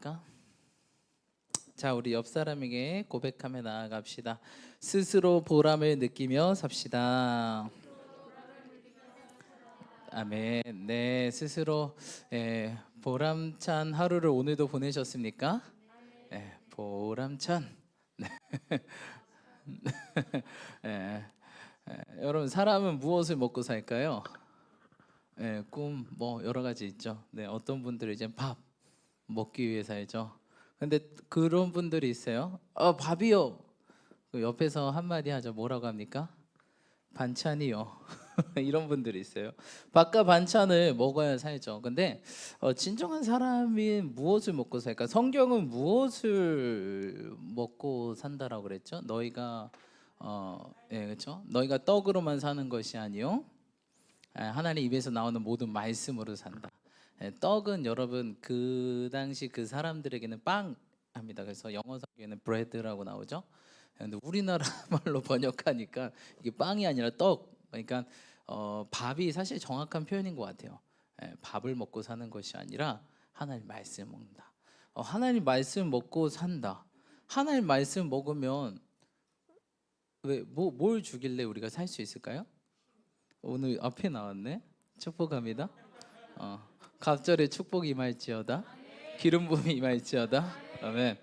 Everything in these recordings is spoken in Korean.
있습니까? 자, 우리 옆 사람에게 고백하며 나아갑시다. 스스로 보람을 느끼며 삽시다. 아멘. 네, 스스로 보람찬 하루를 오늘도 보내셨습니까? 보람찬. 예, 여러분, 사람은 무엇을 먹고 살까요? 꿈 뭐 여러 가지 있죠. 네, 어떤 분들은 이제 밥 먹기 위해 살죠. 근데 그런 분들이 있어요. 밥이요. 그 옆에서 한마디 하죠. 뭐라고 합니까? 반찬이요. 이런 분들이 있어요. 밥과 반찬을 먹어야 살죠. 근데 진정한 사람이 무엇을 먹고 살까? 성경은 무엇을 먹고 산다라고 그랬죠? 너희가 그렇죠? 너희가 떡으로만 사는 것이 아니요 하나님 입에서 나오는 모든 말씀으로 산다. 떡은 여러분 그 당시 그 사람들에게는 빵합니다. 그래서 영어 성경에는 bread라고 나오죠. 근데 우리나라 말로 번역하니까 이게 빵이 아니라 떡. 그러니까 밥이 사실 정확한 표현인 것 같아요. 밥을 먹고 사는 것이 아니라 하나님 말씀 먹는다. 하나님 말씀 먹고 산다. 하나님 말씀 먹으면 뭘 주길래 우리가 살 수 있을까요? 오늘 앞에 나왔네. 축복합니다. 갑절에 축복이 임할지어다. 기름 부음이 임할지어다. 아멘.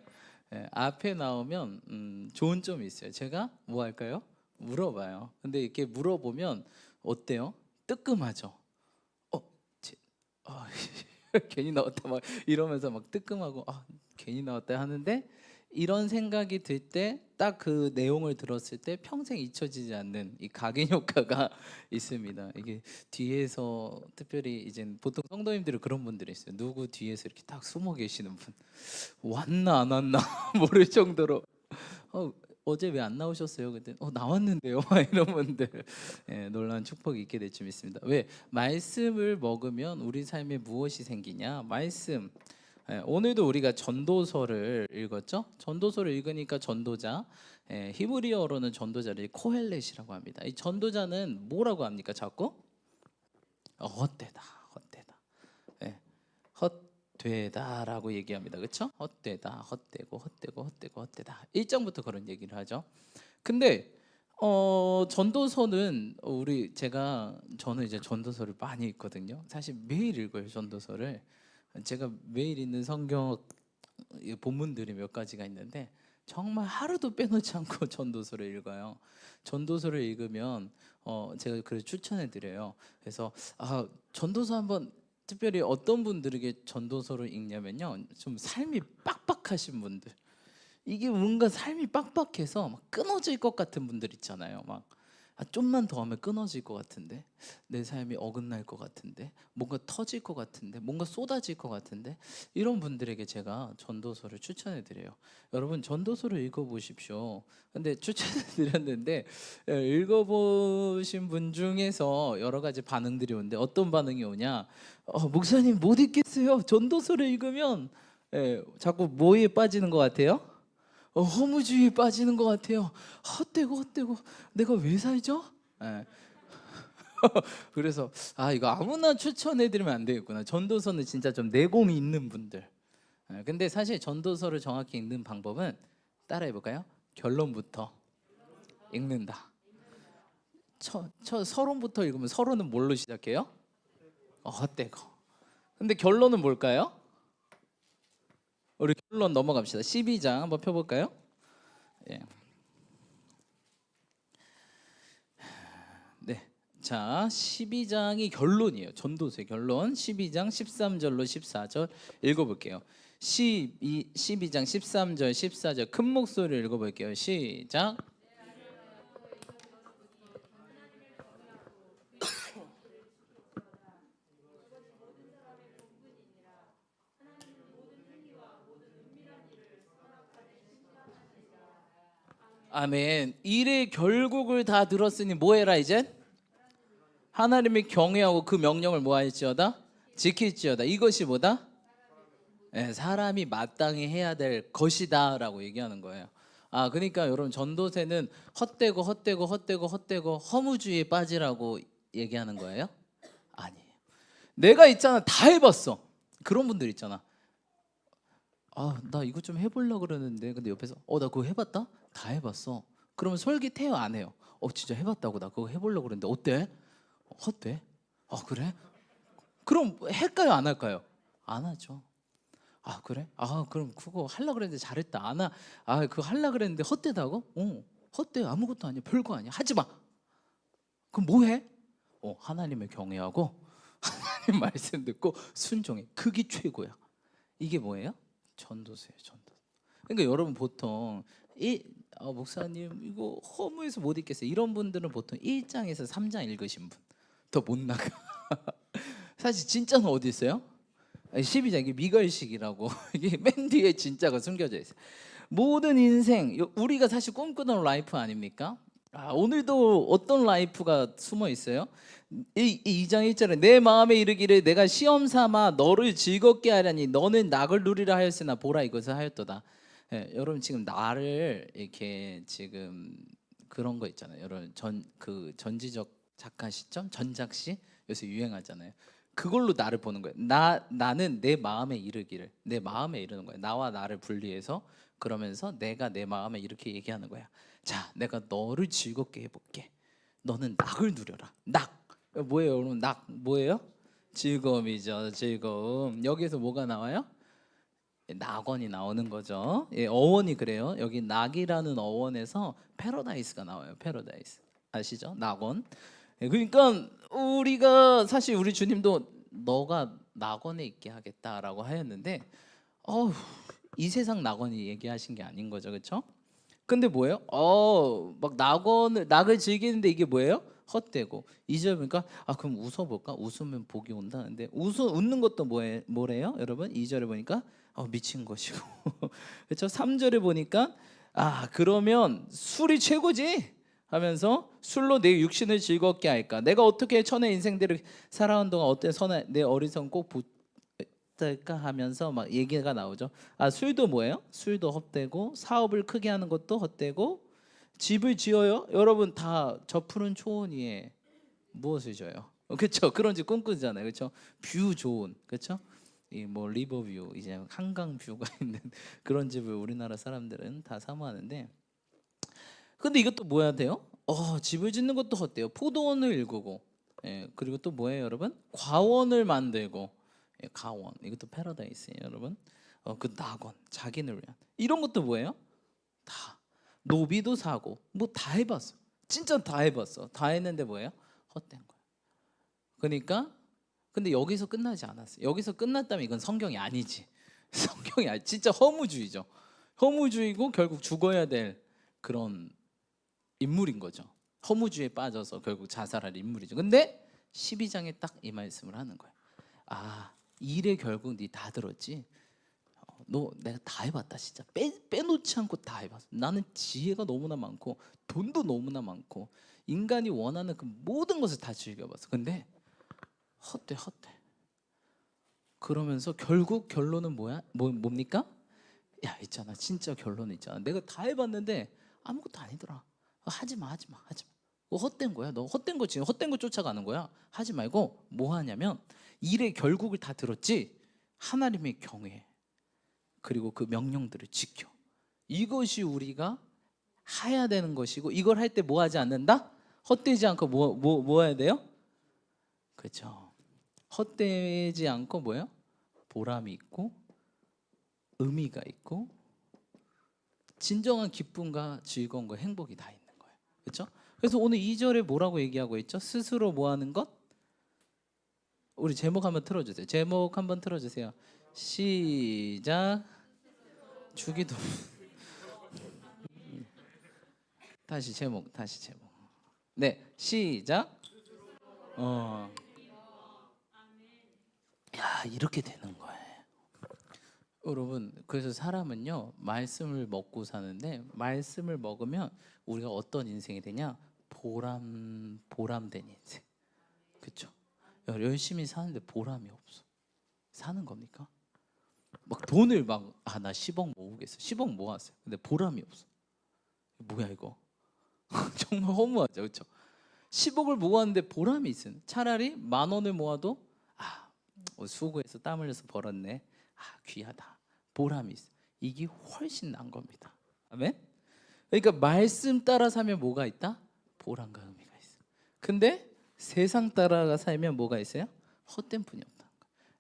앞에 나오면 좋은 점이 있어요. 제가 뭐 할까요? 물어봐요. 근데 이렇게 물어보면 어때요? 뜨끔하죠. 제, 어, 괜히 나왔다 막 이러면서 막 뜨끔하고 괜히 나왔다 하는데 이런 생각이 들 때 딱 그 내용을 들었을 때 평생 잊혀지지 않는 이 각인 효과가 있습니다. 이게 뒤에서 특별히 이제 보통 성도님들은 그런 분들이 있어요. 누구 뒤에서 이렇게 딱 숨어 계시는 분 왔나 안 왔나 모를 정도로 어제 왜 안 나오셨어요? 그때 나왔는데요. 이런 분들 놀라운 축복이 있게 될 줄 믿습니다. 왜? 말씀을 먹으면 우리 삶에 무엇이 생기냐? 말씀. 오늘도 우리가 전도서를 읽었죠. 전도서를 읽으니까 전도자, 히브리어로는 전도자를 코헬렛이라고 합니다. 이 전도자는 뭐라고 합니까? 자꾸 헛되다, 헛되다, 헛되다라고 얘기합니다. 그렇죠? 헛되다, 헛되고, 헛되고, 헛되고, 헛되다. 1장부터 그런 얘기를 하죠. 근데 전도서는 저는 이제 전도서를 많이 읽거든요. 사실 매일 읽어요, 전도서를. 제가 매일 읽는 성경 본문들이 몇 가지가 있는데 정말 하루도 빼놓지 않고 전도서를 읽어요. 전도서를 읽으면 제가 그걸 추천해 드려요. 그래서 전도서 한번 특별히 어떤 분들에게 전도서를 읽냐면요, 좀 삶이 빡빡하신 분들, 이게 뭔가 삶이 빡빡해서 막 끊어질 것 같은 분들 있잖아요. 막 좀만 더 하면 끊어질 것 같은데, 내 삶이 어긋날 것 같은데, 뭔가 터질 것 같은데, 뭔가 쏟아질 것 같은데, 이런 분들에게 제가 전도서를 추천해 드려요. 여러분 전도서를 읽어보십시오. 근데 추천해 드렸는데 읽어보신 분 중에서 여러 가지 반응들이 오는데 어떤 반응이 오냐? 목사님 못 읽겠어요. 전도서를 읽으면 자꾸 뭐에 빠지는 것 같아요? 허무주의에 빠지는 것 같아요. 헛되고 내가 왜 살죠? 그래서 이거 아무나 추천해드리면 안 되겠구나. 전도서는 진짜 좀 내공이 있는 분들. 근데 사실 전도서를 정확히 읽는 방법은 따라해볼까요? 결론부터 읽는다. 서론부터 읽으면 서론은 뭘로 시작해요? 헛되고. 근데 결론은 뭘까요? 우리 결론 넘어갑시다. 12장 한번 펴볼까요? 네. 자, 12장이 결론이에요. 전도서의 결론. 12장 13절로 14절 읽어볼게요. 12장 13절 14절 큰 목소리로 읽어볼게요. 시작. 아멘. 일의 결국을 다 들었으니 뭐해라 이제? 하나님의 경외하고 그 명령을 뭐할지어다? 지킬지어다. 이것이 뭐다? 사람이 마땅히 해야 될 것이다 라고 얘기하는 거예요. 그러니까 여러분 전도서는 헛되고 허무주의에 빠지라고 얘기하는 거예요? 아니에요. 내가 있잖아, 다 해봤어. 그런 분들 있잖아. 아, 나 이거 좀 해보려고 그러는데. 근데 옆에서 나 그거 해봤다? 다 해봤어. 그러면 솔깃해요, 안 해요? 진짜 해봤다고. 나 그거 해보려고 그러는데 어때? 헛돼? 그래? 그럼 할까요, 안 할까요? 안 하죠. 그래? 그럼 그거 하려고 그랬는데 잘했다. 안 하. 그거 하려고 그랬는데 헛되다고? 헛돼. 아무것도 아니야. 별거 아니야. 하지 마. 그럼 뭐 해? 하나님을 경외하고 하나님 말씀 듣고 순종해. 그게 최고야. 이게 뭐예요? 전도서예요, 전도. 그러니까 여러분 보통 목사님 이거 허무해서 못 읽겠어요. 이런 분들은 보통 1장에서 3장 읽으신 분 더 못 나가. 사실 진짜는 어디 있어요? 12장 이게 미걸식이라고 이게 맨 뒤에 진짜가 숨겨져 있어요. 모든 인생 우리가 사실 꿈꾸던 라이프 아닙니까? 오늘도 어떤 라이프가 숨어 있어요? 2장 1절에 내 마음에 이르기를 내가 시험 삼아 너를 즐겁게 하려니 너는 낙을 누리라 하였으나 보라 이것을 하였도다. 여러분 지금 나를 이렇게 지금 그런 거 있잖아요. 여러분 그 전지적 작가 시점 전작시 요새 유행하잖아요. 그걸로 나를 보는 거예요. 나는 내 마음에 이르기를 내 마음에 이르는 거예요. 나와 나를 분리해서 그러면서 내가 내 마음에 이렇게 얘기하는 거야. 자, 내가 너를 즐겁게 해볼게. 너는 낙을 누려라. 낙 뭐예요, 여러분? 낙 뭐예요? 즐거움이죠. 즐거움. 여기에서 뭐가 나와요? 낙원이 나오는 거죠. 어원이 그래요. 여기 낙이라는 어원에서 패러다이스가 나와요. 패러다이스 아시죠? 낙원. 그러니까 우리가 사실 우리 주님도 너가 낙원에 있게 하겠다라고 하였는데 이 세상 낙원이 얘기하신 게 아닌 거죠, 그렇죠? 근데 뭐예요? 막 낙을 즐기는데 이게 뭐예요? 헛되고. 2절 보니까 그럼 웃어볼까? 웃으면 복이 온다는데 웃는 것도 뭐래요? 여러분 2절에 보니까 미친 것이고 그렇죠? 3절에 보니까 그러면 술이 최고지 하면서 술로 내 육신을 즐겁게 할까? 내가 어떻게 천의 인생들을 살아온 동안 어때 내 어리석은 꼭 붙을까 하면서 막 얘기가 나오죠. 술도 뭐예요? 술도 헛되고 사업을 크게 하는 것도 헛되고 집을 지어요? 여러분 다 저 푸른 초원 위에 무엇을 져요? 그렇죠? 그런 집 꿈꾸잖아요. 그렇죠? 뷰 좋은 그렇죠? 이 뭐 리버뷰 이제 한강 뷰가 있는 그런 집을 우리나라 사람들은 다 사모하는데 근데 이것도 뭐 해야 돼요? 집을 짓는 것도 헛돼요. 포도원을 일구고 그리고 또 뭐예요, 여러분? 과원을 만들고 가원 이것도 패러다이스예요, 여러분. 그 낙원 자기를 위한 이런 것도 뭐예요? 다 노비도 사고 뭐 다 해봤어. 진짜 다 해봤어. 다 했는데 뭐예요? 헛된 거예요. 그러니까 근데 여기서 끝나지 않았어요. 여기서 끝났다면 이건 성경이 아니지. 성경이 진짜 허무주의죠. 허무주의고 결국 죽어야 될 그런 인물인 거죠. 허무주의에 빠져서 결국 자살할 인물이죠. 근데 12장에 딱 이 말씀을 하는 거예요. 일에 결국 네 다 들었지. 너 내가 다 해봤다 진짜 빼놓지 않고 다 해봤어. 나는 지혜가 너무나 많고 돈도 너무나 많고 인간이 원하는 그 모든 것을 다 즐겨봤어. 근데 헛돼. 그러면서 결국 결론은 뭡니까? 야 있잖아 진짜 결론은 있잖아. 내가 다 해봤는데 아무것도 아니더라. 하지 마. 헛된 거야. 너 헛된 거 지금 헛된 거 쫓아가는 거야. 하지 말고 뭐 하냐면 일의 결국을 다 들었지. 하나님의 경외 그리고 그 명령들을 지켜. 이것이 우리가 해야 되는 것이고 이걸 할 때 뭐 하지 않는다? 헛되지 않고 뭐 해야 돼요? 그렇죠. 헛되지 않고 뭐예요? 보람이 있고 의미가 있고 진정한 기쁨과 즐거움과 행복이 다 있는 거예요. 그렇죠? 그래서 오늘 2절에 뭐라고 얘기하고 있죠? 스스로 뭐 하는 것? 우리 제목 한번 틀어주세요. 제목 한번 틀어주세요. 시작. 주기도. 다시 제목. 네, 시작. 이렇게 되는 거예요. 여러분, 그래서 사람은요 말씀을 먹고 사는데 말씀을 먹으면 우리가 어떤 인생이 되냐? 보람된 인생. 그렇죠? 열심히 사는데 보람이 없어. 사는 겁니까? 막 돈을 나 10억 모으겠어. 10억 모았어요. 근데 보람이 없어. 뭐야 이거? 정말 허무하죠, 그렇죠? 10억을 모았는데 보람이 있으면 차라리 10,000원을 모아도 수고해서 땀 흘려서 벌었네. 귀하다. 보람이 있어요. 이게 훨씬 난 겁니다. 아멘. 그러니까 말씀 따라 살면 뭐가 있다? 보람과 의미가 있어. 근데 세상 따라 살면 뭐가 있어요? 헛된 분이 없다.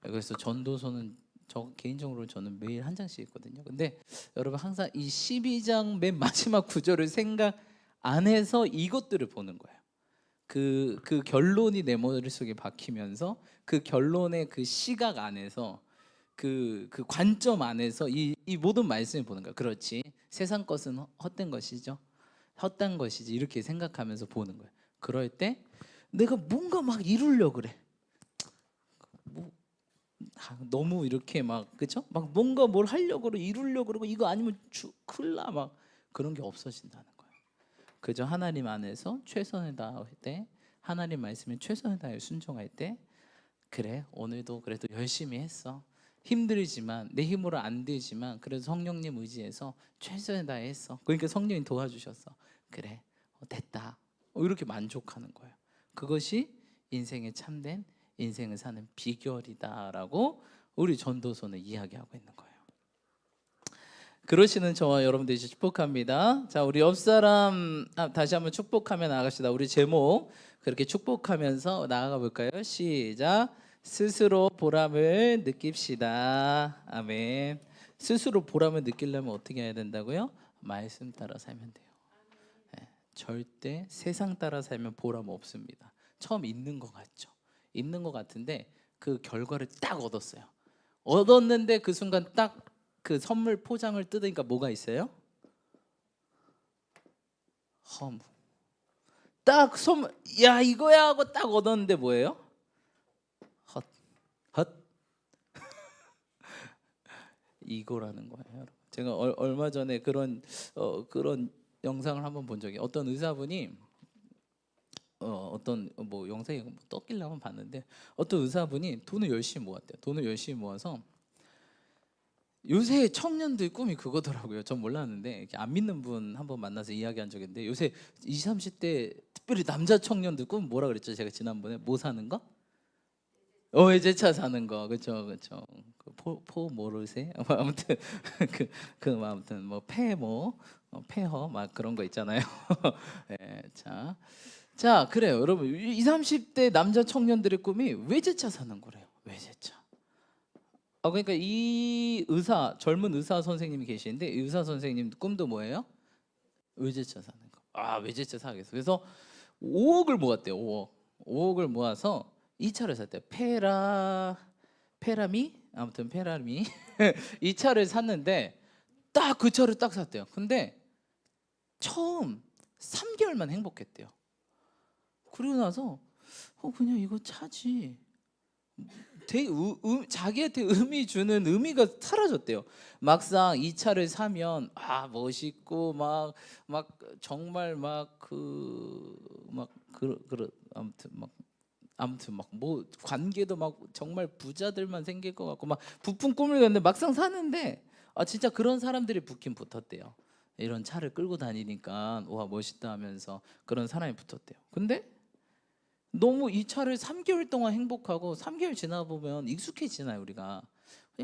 그래서 전도서는 저 개인적으로 저는 매일 한 장씩 읽거든요. 근데 여러분 항상 이 12장 맨 마지막 구절을 생각 안 해서 이것들을 보는 거예요. 그 결론이 내 머릿속에 박히면서 그 결론의 그 시각 안에서 그 관점 안에서 이 모든 말씀을 보는 거예요. 그렇지, 세상 것은 헛된 것이죠, 헛된 것이지, 이렇게 생각하면서 보는 거예요. 그럴 때 내가 뭔가 막 이루려고 그래. 뭐 너무 이렇게 막, 그죠? 막 뭔가 뭘 하려고 그러고 이루려고 그러고, 이거 아니면 큰일 나, 막 그런 게 없어진다는 거예요. 그저 하나님 안에서 최선을 다할 때, 하나님 말씀에 최선을 다해 순종할 때, 그래 오늘도 그래도 열심히 했어, 힘들지만 내 힘으로 안 되지만 그래도 성령님 의지해서 최선을 다해 했어, 그러니까 성령이 도와주셨어, 그래 됐다, 이렇게 만족하는 거예요. 그것이 인생의 참된 인생을 사는 비결이다라고 우리 전도서는 이야기하고 있는 거예요. 그러시는 저와 여러분들이 축복합니다. 자, 우리 옆 사람 다시 한번 축복하며 나갑시다. 우리 제목 그렇게 축복하면서 나아가 볼까요? 시작. 스스로 보람을 느낍시다. 아멘. 스스로 보람을 느끼려면 어떻게 해야 된다고요? 말씀 따라 살면 돼요. 네, 절대 세상 따라 살면 보람 없습니다. 처음 있는 것 같죠? 있는 것 같은데 그 결과를 딱 얻었어요. 얻었는데 그 순간 딱 그 선물 포장을 뜯으니까 뭐가 있어요? 허무. 딱 선물, 야 이거야 하고 딱 얻었는데 뭐예요? 헛. 이거라는 거예요, 여러분. 제가 얼마 전에 그런 영상을 한번 본 적이, 어떤 의사분이 어떤 뭐 영상이 떴길래 한번 봤는데, 어떤 의사분이 돈을 열심히 모았대요. 돈을 열심히 모아서, 요새 청년들 꿈이 그거더라고요. 전 몰랐는데, 이렇게 안 믿는 분 한번 만나서 이야기한 적이 있는데, 요새 20, 30대 특별히 남자 청년들 꿈 뭐라 그랬죠? 제가 지난번에 뭐 사는 거? 외제차 사는 거, 그렇죠, 그렇죠. 포 모르세? 아무튼 아무튼 뭐 폐허 막 그런 거 있잖아요. 예, 자 그래요, 여러분. 20, 30대 남자 청년들의 꿈이 외제차 사는 거래요. 외제차. 그러니까 이 젊은 의사 선생님이 계시는데, 이 의사 선생님 꿈도 뭐예요? 외제차 사는 거. 외제차 사겠어. 그래서 5억을 모았대요. 5억을 모아서 이 차를 샀대요. 페라미 아무튼 페라미 이 차를 샀는데, 딱 그 차를 딱 샀대요. 근데 처음 3개월만 행복했대요. 그리고 나서 그냥 이거 차지, 자기한테 의미 주는 의미가 사라졌대요. 막상 이 차를 사면 멋있고 막 정말 아무튼 막 뭐 관계도 막 정말 부자들만 생길 것 같고 막 부푼 꿈을 꿨는데, 막상 사는데 진짜 그런 사람들이 붙긴 붙었대요. 이런 차를 끌고 다니니까 와 멋있다 하면서 그런 사람이 붙었대요. 근데 너무 이 차를 3개월 동안 행복하고, 3개월 지나 보면 익숙해지나요, 우리가?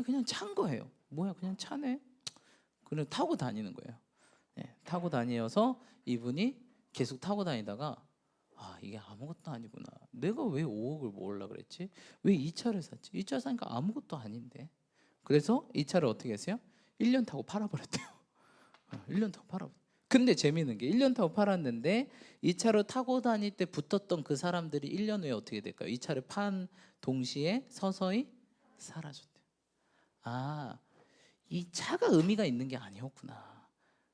그냥 찬 거예요. 뭐야, 그냥 차네. 그냥 타고 다니는 거예요. 타고 다니어서 이분이 계속 타고 다니다가, 이게 아무것도 아니구나. 내가 왜 5억을 모으려고 그랬지? 왜 이 차를 샀지? 이 차 사니까 아무것도 아닌데. 그래서 이 차를 어떻게 했어요? 1년 타고 팔아버렸대요. 1년 타고 팔아버렸대요. 근데 재미있는 게, 1년 타고 팔았는데 이 차로 타고 다닐 때 붙었던 그 사람들이 1년 후에 어떻게 될까요? 이 차를 판 동시에 서서히 사라졌대요. 이 차가 의미가 있는 게 아니었구나.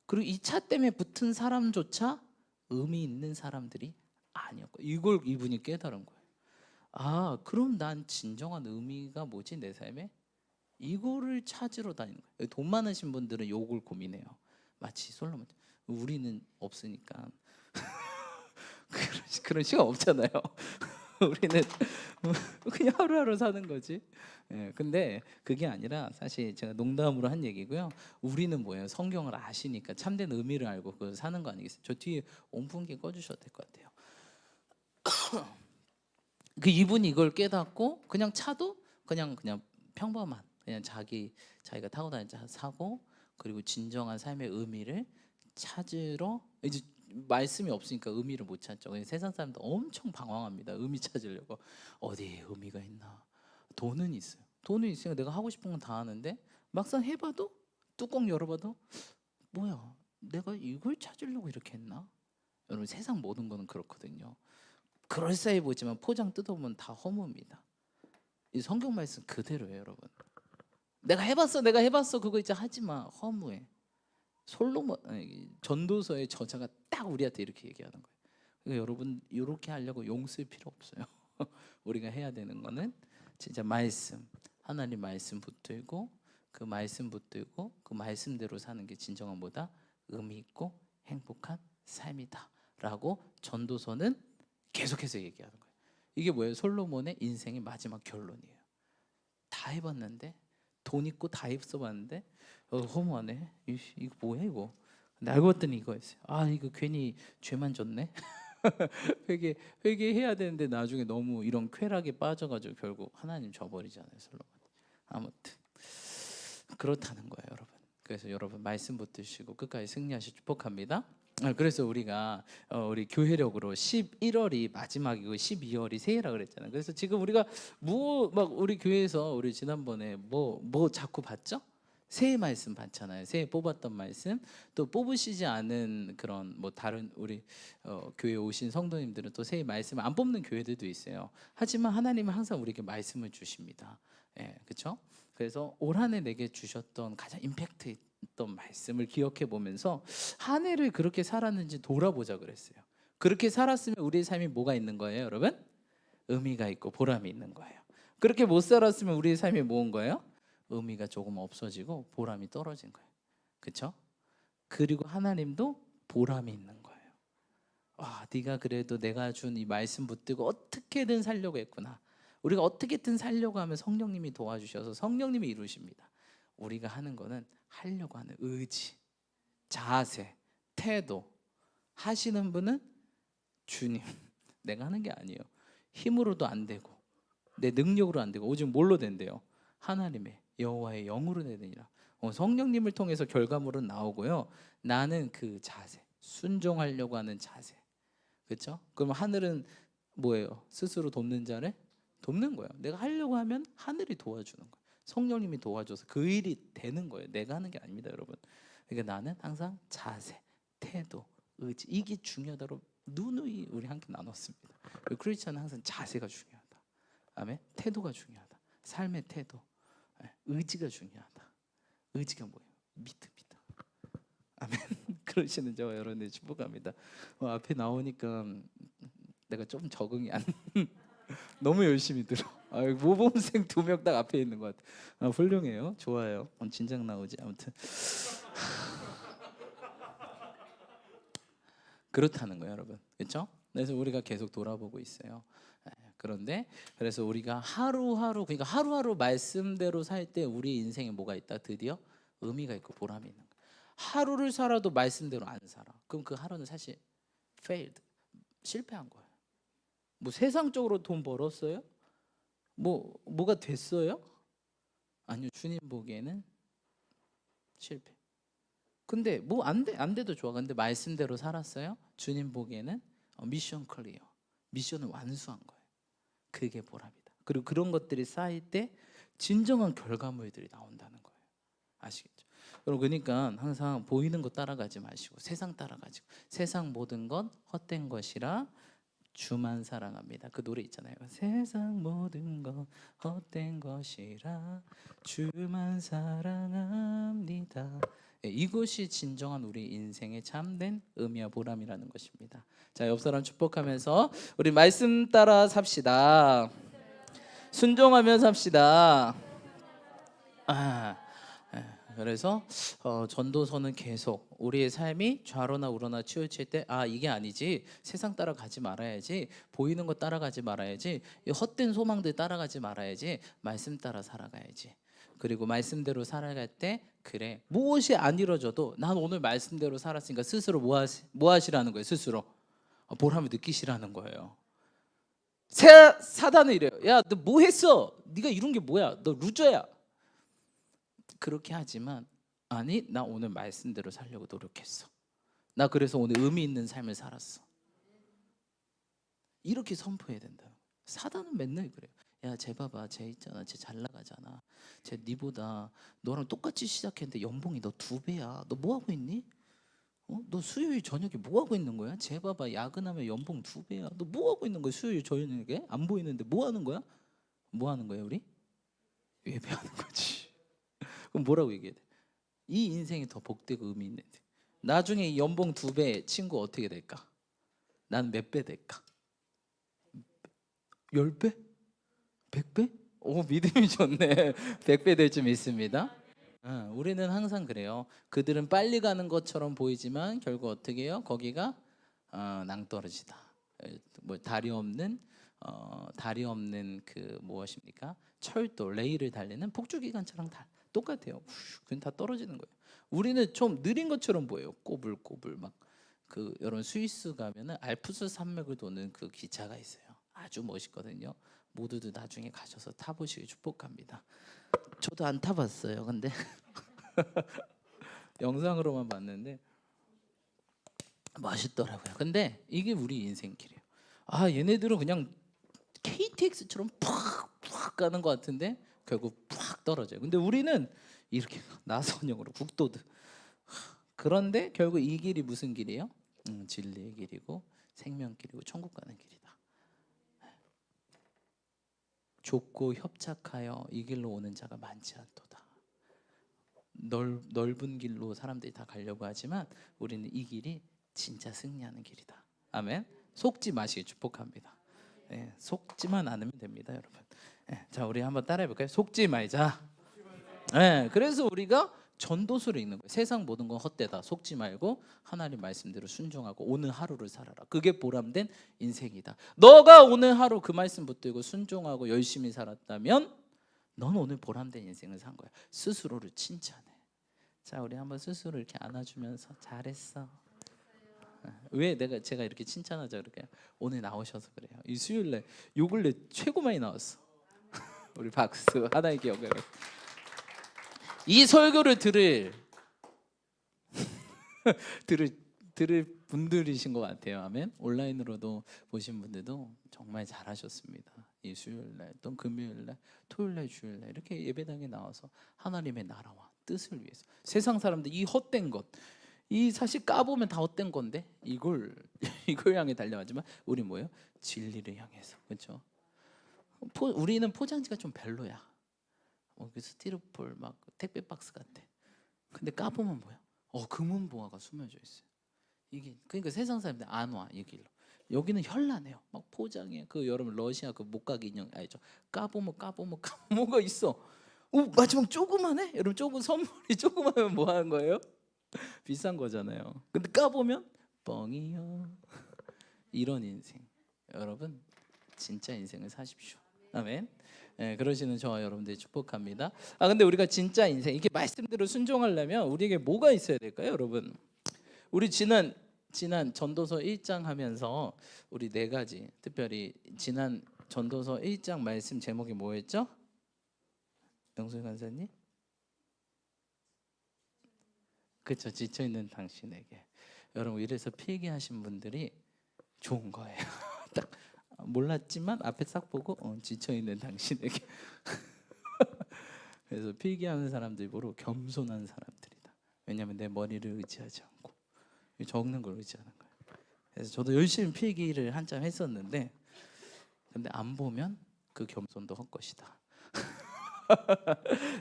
그리고 이 차 때문에 붙은 사람조차 의미 있는 사람들이 아니었고, 이걸 이분이 깨달은 거예요. 그럼 난 진정한 의미가 뭐지, 내 삶에? 이거를 찾으러 다니는 거예요. 돈 많으신 분들은 요걸 고민해요. 마치 솔로몬, 우리는 없으니까 그런 시간 없잖아요. 우리는 그냥 하루하루 사는 거지. 근데 그게 아니라, 사실 제가 농담으로 한 얘기고요. 우리는 뭐예요? 성경을 아시니까 참된 의미를 알고 그 사는 거 아니겠어요? 저 뒤에 온풍기 꺼주셔도 될 것 같아요. 이분이 이걸 깨닫고, 그냥 차도 그냥 평범한 그냥 자기가 타고 다니는 차 사고, 그리고 진정한 삶의 의미를 찾으러, 이제 말씀이 없으니까 의미를 못 찾죠. 세상 사람들 엄청 방황합니다. 의미 찾으려고. 어디에 의미가 있나? 돈은 있어요. 돈은 있으니까 내가 하고 싶은 건 다 하는데 막상 해봐도, 뚜껑 열어봐도 뭐야, 내가 이걸 찾으려고 이렇게 했나? 여러분, 세상 모든 거는 그렇거든요. 그럴싸해 보이지만 포장 뜯어보면 다 허무입니다. 이 성경 말씀 그대로예요, 여러분. 내가 해봤어 그거 이제 하지마. 허무해. 솔로몬 전도서의 저자가 딱 우리한테 이렇게 얘기하는 거예요. 그러니까 여러분, 이렇게 하려고 용 쓸 필요 없어요. 우리가 해야 되는 거는 진짜 말씀, 하나님 말씀 붙들고, 그 말씀 붙들고 그 말씀대로 사는 게 진정한 뭐다? 의미 있고 행복한 삶이다라고 전도서는 계속해서 얘기하는 거예요. 이게 뭐예요? 솔로몬의 인생의 마지막 결론이에요. 다 해봤는데, 돈 있고 다 써봤는데 허무하네. 이거 뭐야 이거? 근데 알고 봤더니 이거였어요. 이거 괜히 죄만 졌네. 회개해야 되는데 나중에 너무 이런 쾌락에 빠져가지고 결국 하나님 저버리잖아요, 솔로몬. 아무튼 그렇다는 거예요, 여러분. 그래서 여러분 말씀 붙드시고 끝까지 승리하시길 축복합니다. 그래서 우리가 우리 교회력으로 11월이 마지막이고 12월이 새해라 그랬잖아요. 그래서 지금 우리가 막 우리 교회에서 우리 지난번에 뭐 자꾸 봤죠? 새해 말씀 봤잖아요. 새해 뽑았던 말씀, 또 뽑으시지 않은 그런 뭐 다른 우리 교회 오신 성도님들은 또 새해 말씀 안 뽑는 교회들도 있어요. 하지만 하나님은 항상 우리에게 말씀을 주십니다. 그렇죠? 그래서 올 한 해 내게 주셨던 가장 임팩트 있던 말씀을 기억해 보면서 한 해를 그렇게 살았는지 돌아보자 그랬어요. 그렇게 살았으면 우리의 삶이 뭐가 있는 거예요, 여러분? 의미가 있고 보람이 있는 거예요. 그렇게 못 살았으면 우리의 삶이 뭐인 거예요? 의미가 조금 없어지고 보람이 떨어진 거예요. 그렇죠? 그리고 하나님도 보람이 있는 거예요. 네가 그래도 내가 준 이 말씀 붙들고 어떻게든 살려고 했구나. 우리가 어떻게든 살려고 하면 성령님이 도와주셔서 성령님이 이루십니다. 우리가 하는 거는 하려고 하는 의지, 자세, 태도. 하시는 분은 주님. 내가 하는 게 아니에요. 힘으로도 안 되고 내 능력으로 안 되고 오직 뭘로 된대요? 하나님의 여호와의 영으로 되느니라. 성령님을 통해서 결과물은 나오고요. 나는 그 자세, 순종하려고 하는 자세. 그렇죠? 그럼 하늘은 뭐예요? 스스로 돕는 자를 돕는 거예요. 내가 하려고 하면 하늘이 도와주는 거예요. 성령님이 도와줘서 그 일이 되는 거예요. 내가 하는 게 아닙니다, 여러분. 그러니까 나는 항상 자세, 태도, 의지, 이게 중요하다고 누누이 우리 함께 나눴습니다. 크리스천은 항상 자세가 중요하다. 아멘. 태도가 중요하다. 삶의 태도, 의지가 중요하다. 의지가 뭐예요? 믿음이다. 아멘. 그러시는 저와 여러분들 축복합니다. 앞에 나오니까 내가 좀 적응이 안 너무 열심히 들어. 모범생 2명 딱 앞에 있는 것 같아. 훌륭해요. 좋아요. 진작 나오지. 아무튼 그렇다는 거예요, 여러분. 그렇죠? 그래서 우리가 계속 돌아보고 있어요. 그런데 그래서 우리가 하루하루, 그러니까 하루하루 말씀대로 살 때 우리 인생에 뭐가 있다? 드디어 의미가 있고 보람이 있는 거예요. 하루를 살아도 말씀대로 안 살아. 그럼 그 하루는 사실 failed, 실패한 거예요. 뭐 세상적으로 돈 벌었어요? 뭐가 됐어요? 아니요, 주님 보기에는 실패. 근데 뭐 안 돼도 좋아. 근데 말씀대로 살았어요? 주님 보기에는 미션 클리어, 미션을 완수한 거예요. 그게 보람이다. 그리고 그런 것들이 쌓일 때 진정한 결과물들이 나온다는 거예요. 아시겠죠? 여러분, 그러니까 항상 보이는 것 따라가지 마시고 세상 따라가지고, 세상 모든 건 헛된 것이라 주만 사랑합니다. 그 노래 있잖아요. 세상 모든 것 헛된 것이라 주만 사랑합니다. 이것이 진정한 우리 인생의 참된 의미와 보람이라는 것입니다. 자, 옆 사람 축복하면서 우리 말씀 따라 삽시다. 순종하며 삽시다. 그래서 전도서는 계속 우리의 삶이 좌로나 우로나 치우칠 때 이게 아니지, 세상 따라가지 말아야지, 보이는 거 따라가지 말아야지, 헛된 소망들 따라가지 말아야지, 말씀 따라 살아가야지. 그리고 말씀대로 살아갈 때 그래, 무엇이 안 이루어져도 난 오늘 말씀대로 살았으니까 스스로 뭐 하시라는 거예요? 스스로 보람을 느끼시라는 거예요. 사단은 이래요. 야, 너 뭐 했어? 네가 이룬 게 뭐야? 너 루저야. 그렇게 하지만 아니 나 오늘 말씀대로 살려고 노력했어. 나 그래서 오늘 의미 있는 삶을 살았어. 이렇게 선포해야 된다. 사단은 맨날 그래요. 야, 쟤 봐봐, 쟤 있잖아, 쟤 잘 나가잖아. 쟤 니보다 너랑 똑같이 시작했는데 연봉이 너 2배야. 너 뭐 하고 있니? 너 수요일 저녁에 뭐 하고 있는 거야? 쟤 봐봐, 야근하면 연봉 2배야. 너 뭐 하고 있는 거야? 수요일 저녁에 안 보이는데 뭐 하는 거야? 뭐 하는 거야 우리? 예배하는 거지. 그럼 뭐라고 얘기해야 돼? 이 인생이 더 복되고 의미 있는데 나중에 연봉 2배 친구 어떻게 될까? 난 몇 배 될까? 10배? 100배? 오, 믿음이 좋네. 100배 될 줄 믿습니다. 우리는 항상 그래요. 그들은 빨리 가는 것처럼 보이지만 결국 어떻게 해요? 거기가 낭떠러지다. 뭐 다리 없는 그 무엇입니까? 철도 레일을 달리는 폭주기관차랑 다 똑같아요. 그냥 다 떨어지는 거예요. 우리는 좀 느린 것처럼 보여요. 꼬불꼬불 막 그 여러분 스위스 가면은 알프스 산맥을 도는 그 기차가 있어요. 아주 멋있거든요. 모두들 나중에 가셔서 타보시길 축복합니다. 저도 안 타봤어요. 근데 영상으로만 봤는데 멋있더라고요. 근데 이게 우리 인생길이에요. 아, 얘네들은 그냥 KTX처럼 팍팍 가는 것 같은데 결국 팍 떨어져요. 근데 우리는 이렇게 나선형으로 국도도. 그런데 결국 이 길이 무슨 길이에요? 진리의 길이고 생명길이고 천국 가는 길이다. 좁고 협착하여 이 길로 오는 자가 많지 않도다. 넓은 길로 사람들이 다 가려고 하지만 우리는 이 길이 진짜 승리하는 길이다. 아멘. 속지 마시길 축복합니다. 네, 속지만 않으면 됩니다, 여러분. 네, 자, 우리 한번 따라해 볼까요? 속지 말자. 네, 그래서 우리가 전도서를 읽는 거예요. 세상 모든 건 헛되다. 속지 말고 하나님 말씀대로 순종하고 오늘 하루를 살아라. 그게 보람된 인생이다. 너가 오늘 하루 그 말씀 붙들고 순종하고 열심히 살았다면 넌 오늘 보람된 인생을 산 거야. 스스로를 칭찬해. 자, 우리 한번 스스로 이렇게 안아주면서 잘했어. 왜 제가 이렇게 칭찬하자 그럴까요? 오늘 나오셔서 그래요. 이 수요일날 요 근래 최고 많이 나왔어. 우리 박수. 하나의 기억을. 이 설교를 들을 분들이신 것 같아요. 아멘. 온라인으로도 보신 분들도 정말 잘하셨습니다. 이 수요일날, 또 금요일날, 토요일날, 주일날 이렇게 예배당에 나와서 하나님의 나라와 뜻을 위해서 세상 사람들 이 헛된 것, 이 사실 까보면 다 헛된 건데 이걸 향해 달려가지만 우리 뭐예요? 진리를 향해서. 그렇죠? 우리는 포장지가 좀 별로야. 그 스티로폴 막 택배 박스 같아. 근데 까보면 뭐야? 금은보화가 숨어져 있어요. 이게 그러니까 세상 사람들 안 와 이 길로. 여기는 현란해요. 막 포장해. 그 여러분 러시아 그 목각 인형 알죠? 까보면 뭐가 있어. 마지막 조그만해. 여러분 조금 선물이 조그마면 뭐 하는 거예요? 비싼 거잖아요. 근데 까보면 뻥이요. 이런 인생. 여러분 진짜 인생을 사십시오. 아멘. 네, 그러시는 저와 여러분들 축복합니다. 근데 우리가 진짜 인생 이게 말씀대로 순종하려면 우리에게 뭐가 있어야 될까요, 여러분? 우리 지난 전도서 1장 하면서 우리 4가지 특별히 지난 전도서 1장 말씀 제목이 뭐였죠? 영수 간사님? 그렇죠. 지쳐 있는 당신에게. 여러분 이래서 필기하신 분들이 좋은 거예요. 딱 몰랐지만 앞에 싹 보고 지쳐 있는 당신에게. 그래서 필기하는 사람들이 뭐로 겸손한 사람들이다. 왜냐하면 내 머리를 의지하지 않고 적는 걸 의지하는 거예요. 그래서 저도 열심히 필기를 한참 했었는데 근데 안 보면 그 겸손도 헛것이다.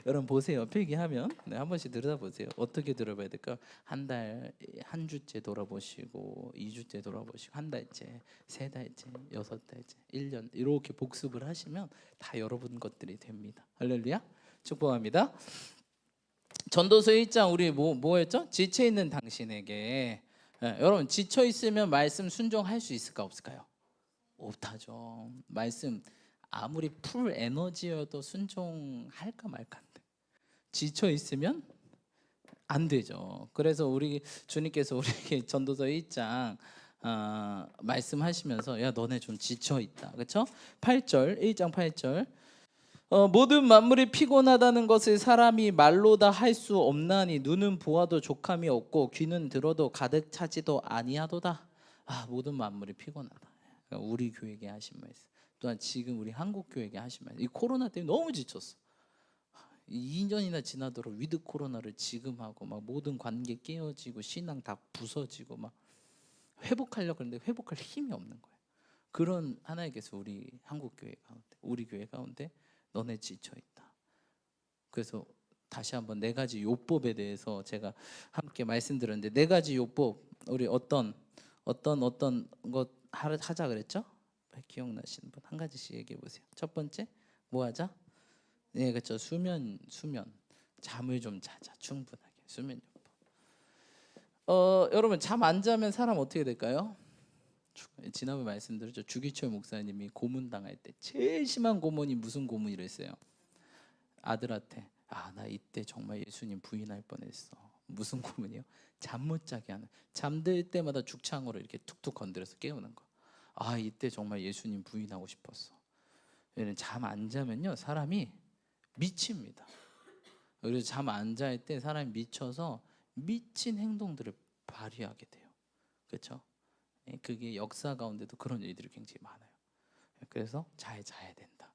여러분 보세요. 필기하면 한 번씩 들여다보세요. 어떻게 들어봐야 될까? 한 주째 돌아보시고 2주째 돌아보시고 한 달째, 3달째, 6달째, 1년 이렇게 복습을 하시면 다 여러분 것들이 됩니다. 할렐루야. 축복합니다. 전도서 1장 우리 뭐였죠? 지쳐 있는 당신에게. 여러분 지쳐 있으면 말씀 순종할 수 있을까 없을까요? 못하죠. 말씀 아무리 풀 에너지여도 순종할까 말까인데 지쳐 있으면 안 되죠. 그래서 우리 주님께서 우리에게 전도서 1장 말씀하시면서 야 너네 좀 지쳐 있다. 그렇죠? 8절 1장 8절 모든 만물이 피곤하다는 것을 사람이 말로 다 할 수 없나니 눈은 보아도 족함이 없고 귀는 들어도 가득 차지도 아니하도다. 모든 만물이 피곤하다. 그러니까 우리 교회에게 하신 말씀. 또한 지금 우리 한국 교회에게 하신 말씀. 이 코로나 때문에 너무 지쳤어. 2년이나 지나도록 위드 코로나를 지금 하고 막 모든 관계 깨어지고 신앙 다 부서지고 막 회복하려고 하는데 회복할 힘이 없는 거예요. 그런 하나님께서 우리 한국 교회 가운데, 우리 교회 가운데 너네 지쳐 있다. 그래서 다시 한번 네 가지 요법에 대해서 제가 함께 말씀드렸는데, 네 가지 요법 우리 어떤 것 하자 그랬죠? 기억나시는 분 한 가지씩 얘기해 보세요. 첫 번째 뭐 하자? 네, 그렇죠. 수면 잠을 좀 자자. 충분하게 수면 요법. 여러분 잠 안 자면 사람 어떻게 될까요? 지난번에 말씀드렸죠. 주기철 목사님이 고문 당할 때 제일 심한 고문이 무슨 고문이랬어요? 아들한테 나 이때 정말 예수님 부인할 뻔했어. 무슨 고문이요? 잠 못 자게 하는. 잠들 때마다 죽창으로 이렇게 툭툭 건드려서 깨우는 거. 이때 정말 예수님 부인하고 싶었어. 얘는 잠 안 자면요 사람이 미칩니다. 그래서 잠 안 잘 때 사람이 미쳐서 미친 행동들을 발휘하게 돼요. 그렇죠? 그게 역사 가운데도 그런 일들이 굉장히 많아요. 그래서 잘 자야 된다.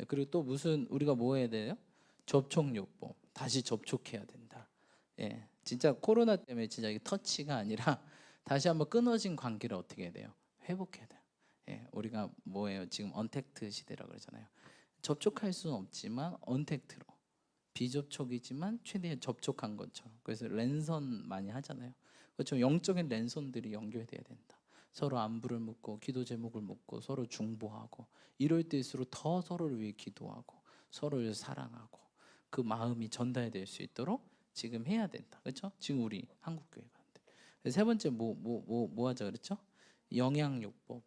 그리고 또 무슨 우리가 뭐 해야 돼요? 접촉요법. 다시 접촉해야 된다. 진짜 코로나 때문에 진짜 이게 터치가 아니라 다시 한번 끊어진 관계를 어떻게 해야 돼요? 회복해야 돼요. 우리가 뭐예요? 지금 언택트 시대라고 그러잖아요. 접촉할 수는 없지만 언택트로, 비접촉이지만 최대한 접촉한 것처럼. 그래서 랜선 많이 하잖아요. 그렇죠? 영적인 랜선들이 연결돼야 된다. 서로 안부를 묻고 기도 제목을 묻고 서로 중보하고, 이럴 때일수록 더 서로를 위해 기도하고 서로를 사랑하고 그 마음이 전달될 수 있도록 지금 해야 된다. 그렇죠? 지금 우리 한국 교회 가운데. 세 번째 뭐 하자 그랬죠? 영양요법.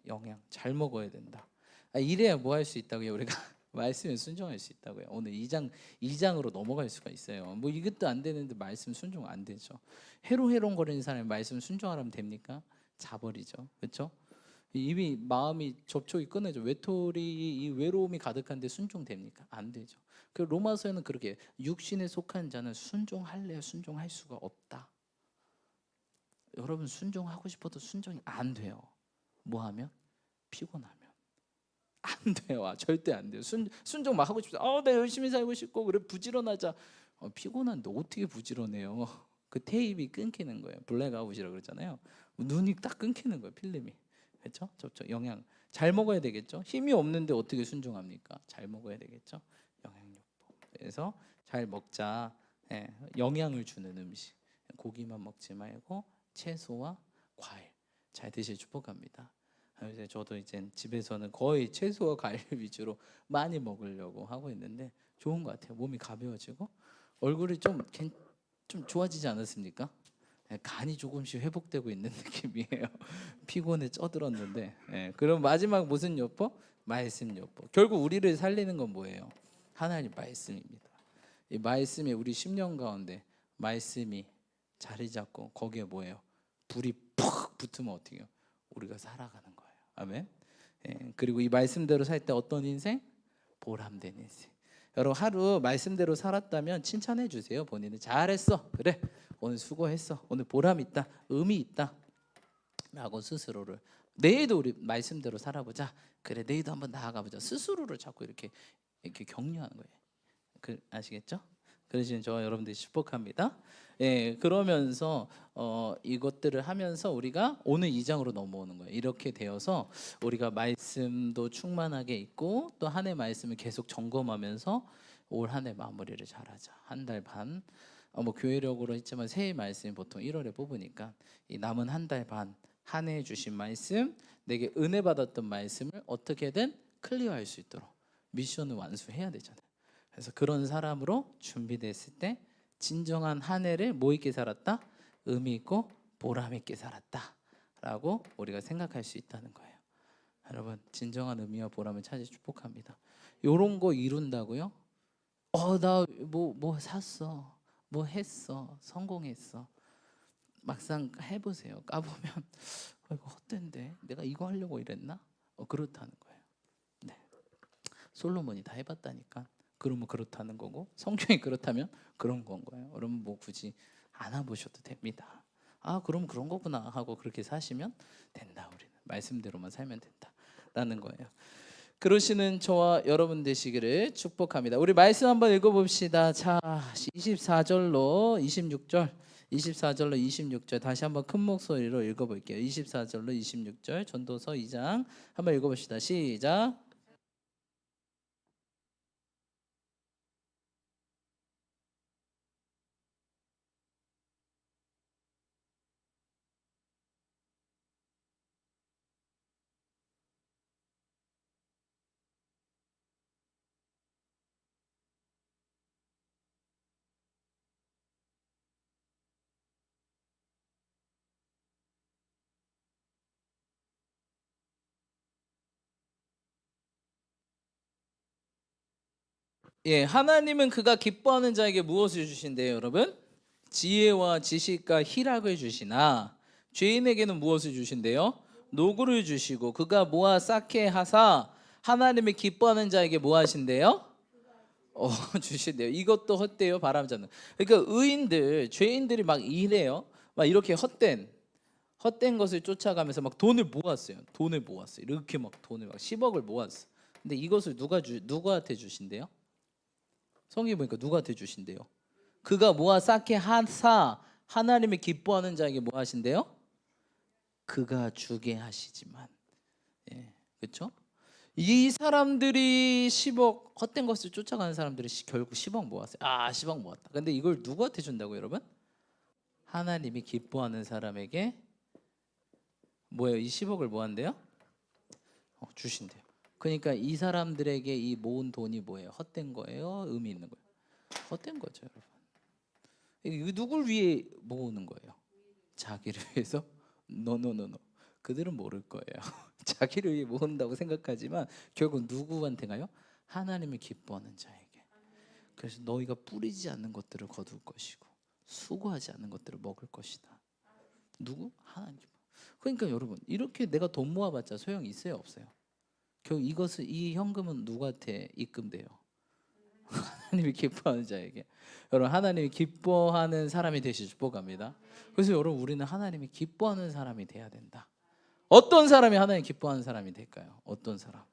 영양 잘 먹어야 된다. 이래야 뭐 할 수 있다고요? 우리가 말씀에 순종할 수 있다고요. 오늘 2장으로 넘어갈 수가 있어요. 뭐 이것도 안 되는데 말씀 순종 안 되죠. 해롱해롱거리는 사람이 말씀 순종하라면 됩니까? 자버리죠. 그렇죠? 이미 마음이 접촉이 끊어져. 외톨이 이 외로움이 가득한데 순종됩니까? 안 되죠. 그 로마서에는 그렇게 육신에 속한 자는 순종할래야 순종할 수가 없다. 여러분 순종하고 싶어도 순종이 안 돼요. 뭐 하면? 피곤하면. 안 돼요. 절대 안 돼요. 순종 막 하고 싶다. 나 열심히 살고 싶고 그래 부지런하자. 피곤한데 어떻게 부지런해요? 그 테이프가 끊기는 거예요. 블랙아웃이라고 그러잖아요. 눈이 딱 끊기는 거예요. 필름이. 그렇죠? 영양 잘 먹어야 되겠죠. 힘이 없는데 어떻게 순종합니까? 잘 먹어야 되겠죠. 영양요법. 그래서 잘 먹자. 영양을 주는 음식. 고기만 먹지 말고 채소와 과일 잘 드실 축복합니다. 이제 저도 이제 집에서는 거의 채소와 과일 위주로 많이 먹으려고 하고 있는데 좋은 것 같아요. 몸이 가벼워지고 얼굴이 좀 좋아지지 않았습니까? 간이 조금씩 회복되고 있는 느낌이에요. 피곤에 쪄들었는데. 그럼 마지막 무슨 요법? 말씀 요법. 결국 우리를 살리는 건 뭐예요? 하나님 말씀입니다. 이 말씀이 우리 10년 가운데 말씀이 자리 잡고 거기에 뭐예요? 불이 푹 붙으면 어떻게 해요? 우리가 살아가는 거예요. 아멘. 그리고 이 말씀대로 살 때 어떤 인생? 보람된 인생. 여러분 하루 말씀대로 살았다면 칭찬해 주세요. 본인은 잘했어. 그래. 오늘 수고했어. 오늘 보람 있다. 의미 있다. 라고 스스로를, 내일도 우리 말씀대로 살아보자. 그래 내일도 한번 나아가보자. 스스로를 자꾸 이렇게 격려하는 거예요. 아시겠죠? 그러시는 저 여러분들이 축복합니다. 그러면서 이것들을 하면서 우리가 오늘 2장으로 넘어오는 거예요. 이렇게 되어서 우리가 말씀도 충만하게 있고 또 한 해 말씀을 계속 점검하면서 올 한 해 마무리를 잘하자. 한 달 반. 뭐 교회력으로 했지만 새해 말씀이 보통 1월에 뽑으니까 이 남은 한 달 반, 한 해 주신 말씀, 내게 은혜 받았던 말씀을 어떻게든 클리어할 수 있도록 미션을 완수해야 되잖아요. 그래서 그런 사람으로 준비됐을 때 진정한 한 해를 뭐 있게 살았다? 의미 있고 보람 있게 살았다 라고 우리가 생각할 수 있다는 거예요. 여러분 진정한 의미와 보람을 찾아 축복합니다. 요런 거 이룬다고요? 나 뭐 샀어, 뭐 했어, 성공했어. 막상 해보세요. 까보면 이거 헛된데 내가 이거 하려고 이랬나? 그렇다는 거예요. 네. 솔로몬이 다 해봤다니까. 그러면 그렇다는 거고, 성경이 그렇다면 그런 건 거예요. 여러분 뭐 굳이 안 해보셔도 됩니다. 아 그럼 그런 거구나 하고 그렇게 사시면 된다. 우리는 말씀대로만 살면 된다라는 거예요. 그러시는 저와 여러분 되시기를 축복합니다. 우리 말씀 한번 읽어봅시다. 자, 24절로 26절, 24절로 26절 다시 한번 큰 목소리로 읽어볼게요. 24절로 26절 전도서 2장 한번 읽어봅시다. 시작. 예, 하나님은 그가 기뻐하는 자에게 무엇을 주신대요, 여러분? 지혜와 지식과 희락을 주시나 죄인에게는 무엇을 주신대요? 노고를 주시고 그가 모아 쌓게 하사 하나님이 기뻐하는 자에게 뭐 하신대요? 주신대요. 이것도 헛되요 바람잡는. 그러니까 의인들, 죄인들이 막 일해요. 막 이렇게 헛된 것을 쫓아가면서 막 돈을 모았어요. 돈을 모았어요. 이렇게 막 돈을 막 10억을 모았어. 근데 이것을 누구한테 주신대요? 성경에 보니까 누구한테 주신대요? 그가 모아 쌓게 하사 하나님이 기뻐하는 자에게 뭐 하신대요? 그가 주게 하시지만. 예, 그렇죠? 이 사람들이 10억 헛된 것을 쫓아가는 사람들이 결국 10억 모았어요. 10억 모았다. 근데 이걸 누구한테 준다고 여러분? 하나님이 기뻐하는 사람에게 뭐예요? 이 10억을 뭐 한대요? 주신대요. 그러니까 이 사람들에게 이 모은 돈이 뭐예요? 헛된 거예요? 의미 있는 거예요? 헛된 거죠, 여러분. 이거 누굴 위해 모으는 거예요? 자기를 위해서? 노노노노. 그들은 모를 거예요. 자기를 위해 모은다고 생각하지만 결국 누구한테 가요? 하나님을 기뻐하는 자에게. 그래서 너희가 뿌리지 않는 것들을 거둘 것이고 수고하지 않는 것들을 먹을 것이다. 누구? 하나님. 그러니까 여러분 이렇게 내가 돈 모아봤자 소용이 있어요 없어요? 결국 이 현금은 누구한테 입금돼요? 하나님이 기뻐하는 자에게. 여러분 하나님이 기뻐하는 사람이 되시 축복합니다. 그래서 여러분 우리는 하나님이 기뻐하는 사람이 돼야 된다. 어떤 사람이 하나님 기뻐하는 사람이 될까요? 어떤 사람?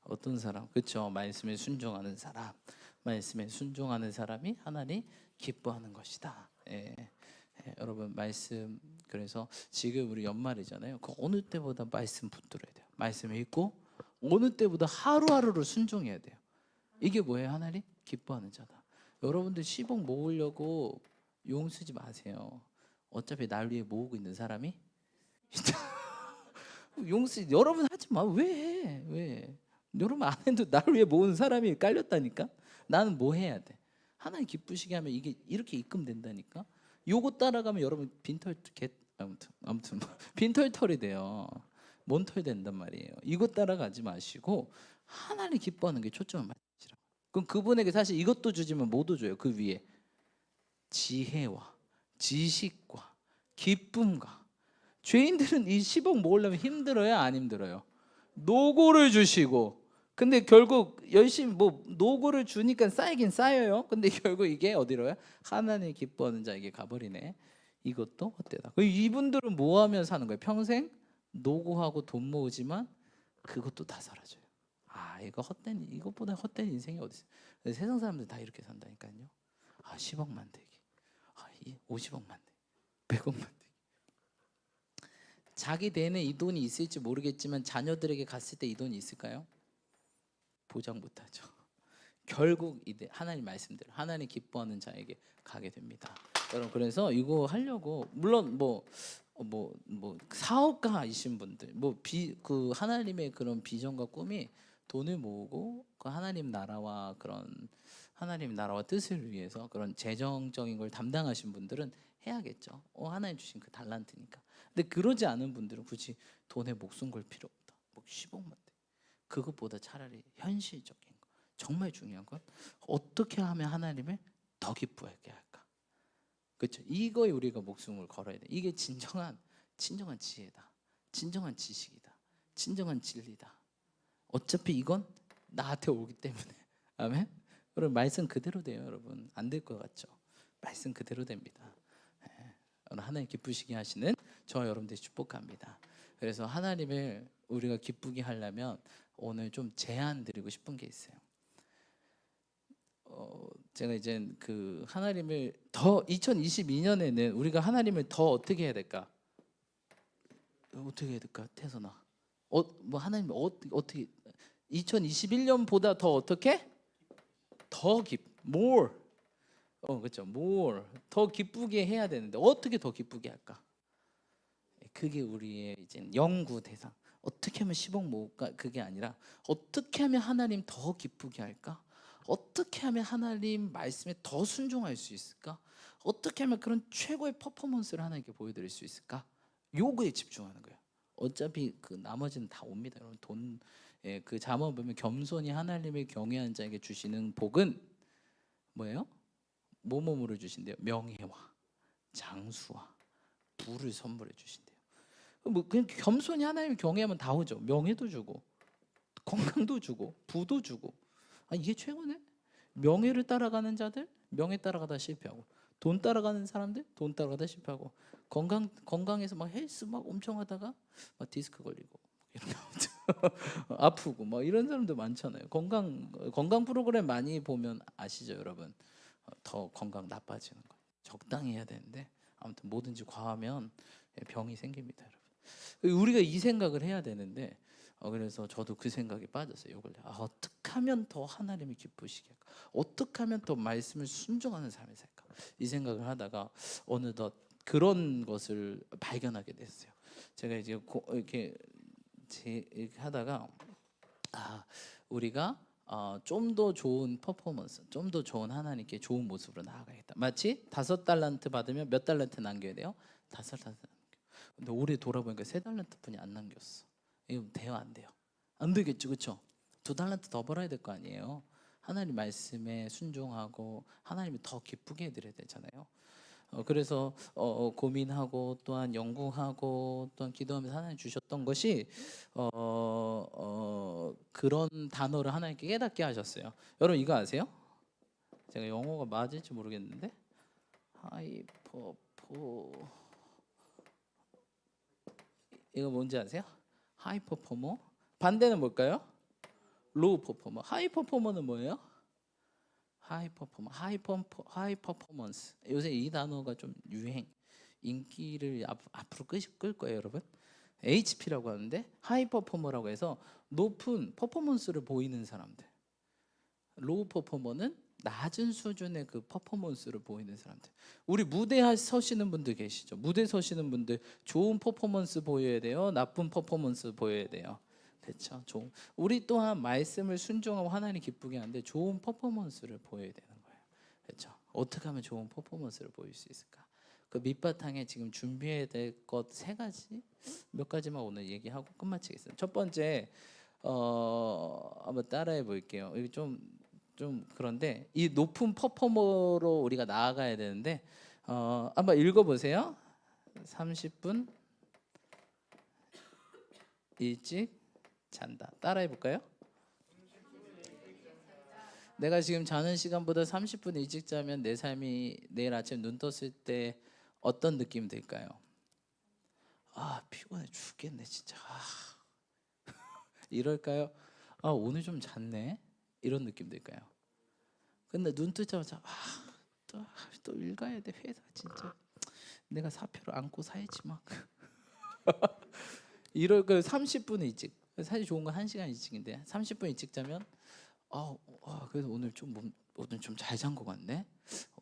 어떤 사람? 그렇죠. 말씀에 순종하는 사람. 말씀에 순종하는 사람이 하나님 기뻐하는 것이다. 예. 예, 여러분 말씀 그래서 지금 우리 연말이잖아요. 그 어느 때보다 말씀 붙들어야 돼요. 말씀 읽고 어느 때보다 하루하루를 순종해야 돼요. 이게 뭐예요? 하나님 기뻐하는 자다. 여러분들 10억 모으려고 용 쓰지 마세요. 어차피 날 위해 모으고 있는 사람이 용 쓰. 여러분 하지 마. 왜 해? 왜? 여러분 안 해도 날 위해 모은 사람이 깔렸다니까. 나는 뭐 해야 돼? 하나님 기쁘시게 하면 이게 이렇게 입금된다니까. 요거 따라가면 여러분 빈털 아무튼 빈털털이 돼요. 몬털 된단 말이에요. 이거 따라가지 마시고 하나님 기뻐하는 게 초점을 맞추라. 그럼 그분에게 사실 이것도 주지만 뭐도 줘요. 그 위에 지혜와 지식과 기쁨과. 죄인들은 이 10억 모으려면 힘들어요, 안 힘들어요? 노고를 주시고. 근데 결국 열심히 뭐 노고를 주니까 쌓이긴 쌓여요. 근데 결국 이게 어디로요? 하나님 기뻐하는 자에게 가버리네. 이것도 헛되다. 이분들은 뭐 하면 사는 거예요? 평생 노고하고 돈 모으지만 그것도 다 사라져요. 이거 헛된, 이것보다 헛된 인생이 어디 있어요? 세상 사람들 다 이렇게 산다니까요. 10억만 되기, 50억만 되기, 100억만 되기. 자기 내내 이 돈이 있을지 모르겠지만 자녀들에게 갔을 때 이 돈이 있을까요? 보장 못하죠. 결국 하나님 말씀대로 하나님 기뻐하는 자에게 가게 됩니다. 여러분 그래서 이거 하려고 물론 뭐 사업가이신 분들 그 하나님의 그런 비전과 꿈이 돈을 모으고 그 하나님 나라와 뜻을 위해서 그런 재정적인 걸 담당하신 분들은 해야겠죠. 하나님 주신 그 달란트니까. 근데 그러지 않은 분들은 굳이 돈에 목숨 걸 필요 없다. 10억만 돼. 그것보다 차라리 현실적인 거, 정말 중요한 건 어떻게 하면 하나님을 더 기뻐하게 할까? 그렇죠? 이거에 우리가 목숨을 걸어야 돼. 이게 진정한 지혜다. 진정한 지식이다. 진정한 진리다. 어차피 이건 나한테 오기 때문에. 아멘. 여러분 말씀 그대로 돼요. 여러분 안 될 것 같죠? 말씀 그대로 됩니다. 오늘 하나님 기쁘시게 하시는 저 여러분들 축복합니다. 그래서 하나님을 우리가 기쁘게 하려면 오늘 좀 제안 드리고 싶은 게 있어요. 제가 이제 그 하나님을 더 2022년에는 우리가 하나님을 더 어떻게 해야 될까? 어떻게 해야 될까? 태선아. 뭐 하나님 어떻게 2021년보다 더 어떻게? 더 more. 그렇죠. more. 더 기쁘게 해야 되는데 어떻게 더 기쁘게 할까? 그게 우리의 이제 연구 대상. 어떻게 하면 10억 모을까? 그게 아니라 어떻게 하면 하나님 더 기쁘게 할까? 어떻게 하면 하나님 말씀에 더 순종할 수 있을까? 어떻게 하면 그런 최고의 퍼포먼스를 하나님께 보여드릴 수 있을까? 요거에 집중하는 거예요. 어차피 그 나머지는 다 옵니다. 여러분 돈, 그 잠언 보면 겸손히 하나님을 경외한 자에게 주시는 복은 뭐예요? 뭐뭐를 주신대요? 명예와 장수와 부를 선물해 주신대요. 뭐 그냥 겸손히 하나님을 경외하면 다 오죠. 명예도 주고 건강도 주고 부도 주고. 이게 최고네. 명예를 따라가는 자들 명예 따라가다 실패하고, 돈 따라가는 사람들 돈 따라가다 실패하고, 건강에서 막 헬스 막 엄청 하다가 막 디스크 걸리고 이런 아프고 막 이런 사람들 많잖아요. 건강 프로그램 많이 보면 아시죠, 여러분? 더 건강 나빠지는 거예요. 적당히 해야 되는데 아무튼 뭐든지 과하면 병이 생깁니다, 여러분. 우리가 이 생각을 해야 되는데 그래서 저도 그 생각에 빠졌어요. 이걸 어떻게 하면 더 하나님이 기쁘시게 할까? 어떻게 하면 더 말씀을 순종하는 삶을 살까? 이 생각을 하다가 어느덧 그런 것을 발견하게 됐어요. 제가 이제 이렇게 하다가 우리가 좀 더 좋은 퍼포먼스, 좀 더 좋은 하나님께 좋은 모습으로 나아가겠다. 마치 5달란트 받으면 몇 달란트 남겨야 돼요? 5달란트. 근데 올해 돌아보니까 3달란트뿐이 안 남겼어. 이거 돼요, 안 돼요? 안 되겠죠, 그렇죠? 2달란트 더 벌어야 될 거 아니에요. 하나님 말씀에 순종하고 하나님이 더 기쁘게 해드려야 되잖아요. 그래서 고민하고 또한 연구하고 또한 기도하면서 하나님 주셨던 것이 그런 단어를 하나님께 깨닫게 하셨어요. 여러분 이거 아세요? 제가 영어가 맞을지 모르겠는데 이거 뭔지 아세요? 하이 퍼포머. 반대는 뭘까요? 로우 퍼포머. 하이 퍼포머는 뭐예요? 하이 퍼포먼스. 요새 이 단어가 좀 유행, 인기를 앞으로 끌 거예요, 여러분. HP라고 하는데 하이 퍼포머라고 해서 높은 퍼포먼스를 보이는 사람들. 로우 퍼포머는 낮은 수준의 그 퍼포먼스를 보이는 사람들. 우리 무대에 서시는 분들 계시죠? 무대 서시는 분들 좋은 퍼포먼스 보여야 돼요? 나쁜 퍼포먼스 보여야 돼요? 그렇죠. 우리 또한 말씀을 순종하고 하나님 기쁘게 하는데 좋은 퍼포먼스를 보여야 되는 거예요. 그렇죠. 어떻게 하면 좋은 퍼포먼스를 보일 수 있을까? 그 밑바탕에 지금 준비해야 될 것 3가지, 몇 가지만 오늘 얘기하고 끝마치겠습니다. 첫 번째, 한번 따라해 볼게요. 이거 좀 그런데 이 높은 퍼포머로 우리가 나아가야 되는데 한번 읽어보세요. 30분 일찍 잔다. 따라해 볼까요? 내가 지금 자는 시간보다 30분 일찍 자면 내 삶이 내일 아침 눈 떴을 때 어떤 느낌 들까요? 피곤해 죽겠네 진짜. 이럴까요? 오늘 좀 잤네. 이런 느낌 들까요? 근데 눈 뜨자마자 또 읽어야 돼 회사 진짜. 내가 사표를 안고 살지 막. 이럴 거 30분 일찍. 사실 좋은 건 1시간 일찍인데 30분 일찍 자면 그래도 오늘 좀 잘 잔 것 같네.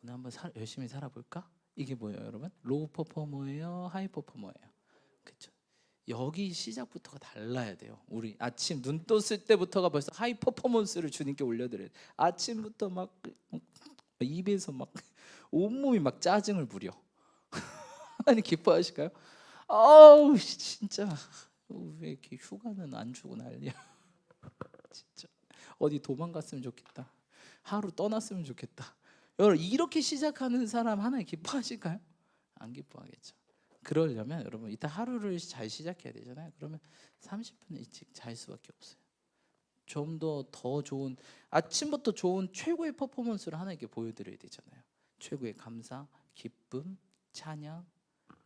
오늘 한번 열심히 살아볼까? 이게 뭐예요, 여러분? 로우 퍼포머예요, 하이 퍼포머예요? 그렇죠. 여기 시작부터가 달라야 돼요. 우리 아침 눈 떴을 때부터가 벌써 하이 퍼포먼스를 주님께 올려드려요. 아침부터 막 입에서 막 온몸이 막 짜증을 부려. 하나님 기뻐하실까요? 아우 진짜 왜 이렇게 휴가는 안 주고 난리야. 진짜 어디 도망갔으면 좋겠다. 하루 떠났으면 좋겠다. 여러분 이렇게 시작하는 사람 하나님 기뻐하실까요? 안 기뻐하겠죠. 그러려면 여러분 이따 하루를 잘 시작해야 되잖아요. 그러면 30분 일찍 잘 수밖에 없어요. 좀 더 좋은, 아침부터 좋은 최고의 퍼포먼스를 하나님께 보여드려야 되잖아요. 최고의 감사, 기쁨, 찬양,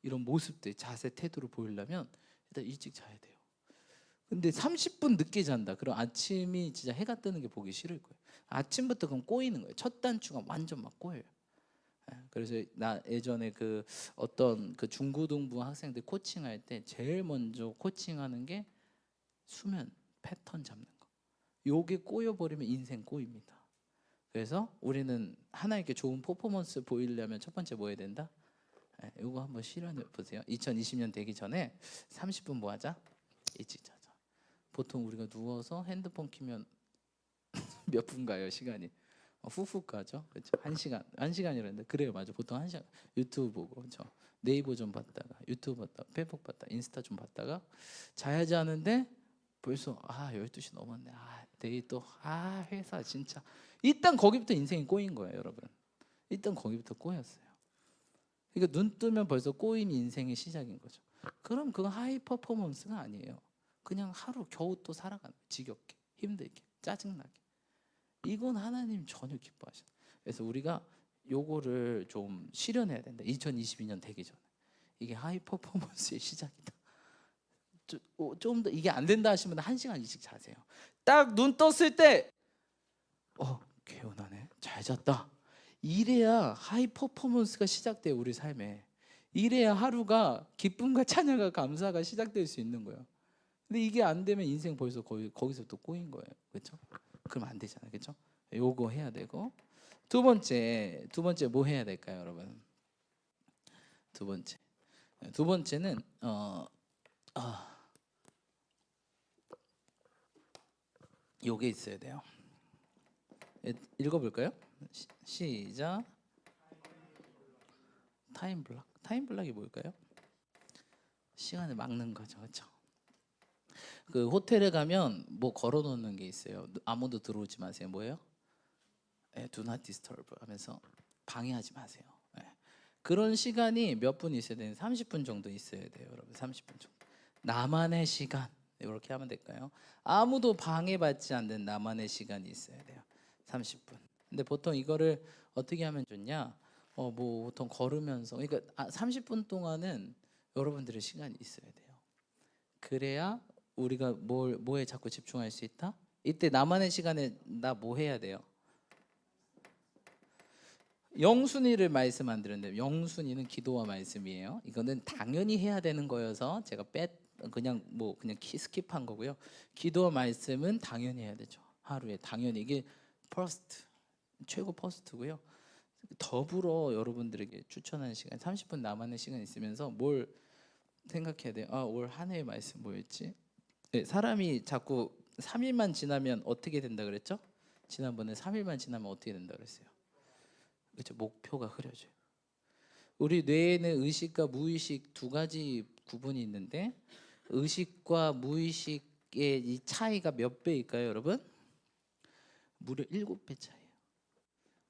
이런 모습들, 자세, 태도를 보이려면 일단 일찍 자야 돼요. 근데 30분 늦게 잔다. 그럼 아침이 진짜 해가 뜨는 게 보기 싫을 거예요. 아침부터 그럼 꼬이는 거예요. 첫 단추가 완전 막 꼬여요. 그래서 나 예전에 그 어떤 그 중고등부 학생들 코칭할 때 제일 먼저 코칭하는 게 수면 패턴 잡는 거. 요게 꼬여버리면 인생 꼬입니다. 그래서 우리는 하나님께 좋은 퍼포먼스 보이려면 첫 번째 뭐 해야 된다? 요거 한번 실현해 보세요. 2020년 되기 전에 30분 뭐 하자? 일찍 자자. 보통 우리가 누워서 핸드폰 키면 몇 분 가요? 시간이 훅훅 가죠. 그렇죠? 1시간이라는데 그래요. 맞아. 보통 1시간 유튜브 보고 그렇죠? 네이버 좀 봤다가 유튜브 봤다가 페이북 봤다가 인스타 좀 봤다가 자야지 하는데 벌써 12시 넘었네. 내일 또 회사 진짜. 일단 거기부터 인생이 꼬인 거예요, 여러분. 일단 거기부터 꼬였어요. 그러니까 눈 뜨면 벌써 꼬인 인생의 시작인 거죠. 그럼 그건 하이 퍼포먼스가 아니에요. 그냥 하루 겨우 또 살아가는, 지겹게, 힘들게, 짜증나게. 이건 하나님 전혀 기뻐하시는. 그래서 우리가 요거를 좀 실현해야 된다. 2022년 되기 전에. 이게 하이 퍼포먼스의 시작이다. 좀 더 이게 안 된다 하시면 1시간 일찍 자세요. 딱 눈 떴을 때 개운하네. 잘 잤다. 이래야 하이 퍼포먼스가 시작돼요. 우리 삶에. 이래야 하루가 기쁨과 찬양과 감사가 시작될 수 있는 거예요. 근데 이게 안 되면 인생 벌써 거기서 또 꼬인 거예요. 그렇죠? 그럼 안 되잖아요. 그렇죠? 요거 해야 되고, 두 번째 뭐 해야 될까요, 여러분? 두 번째는 요게 있어야 돼요. 읽어볼까요? 시작. 타임블락이 뭘까요? 시간을 막는 거죠. 그렇죠? 그 호텔에 가면 뭐 걸어놓는 게 있어요. 아무도 들어오지 마세요. 뭐예요? Do not disturb 하면서 방해하지 마세요. 그런 시간이 몇 분 있어야 되는? 30분 정도 있어야 돼요, 여러분. 30분 정도. 나만의 시간. 이렇게 하면 될까요? 아무도 방해받지 않는 나만의 시간이 있어야 돼요. 30분. 근데 보통 이거를 어떻게 하면 좋냐? 뭐 보통 걸으면서, 그러니까 30분 동안은 여러분들의 시간이 있어야 돼요. 그래야 우리가 뭐에 자꾸 집중할 수 있다? 이때 나만의 시간에 나 뭐 해야 돼요? 영순이를 말씀 안 드렸는데, 영순이는 기도와 말씀이에요. 이거는 당연히 해야 되는 거여서 제가 그냥 스킵한 거고요. 기도와 말씀은 당연히 해야 되죠. 하루에 당연히 이게 최고 퍼스트고요. 더불어 여러분들에게 추천하는 시간 30분 나만의 시간 있으면서 뭘 생각해야 돼요. 올 한 해의 말씀 뭐였지? 사람이 자꾸 3일만 지나면 어떻게 된다 그랬죠? 지난번에 3일만 지나면 어떻게 된다 그랬어요? 그렇죠? 목표가 흐려져요. 우리 뇌에는 의식과 무의식 두 가지 구분이 있는데, 의식과 무의식의 이 차이가 몇 배일까요, 여러분? 무려 7배 차이예요.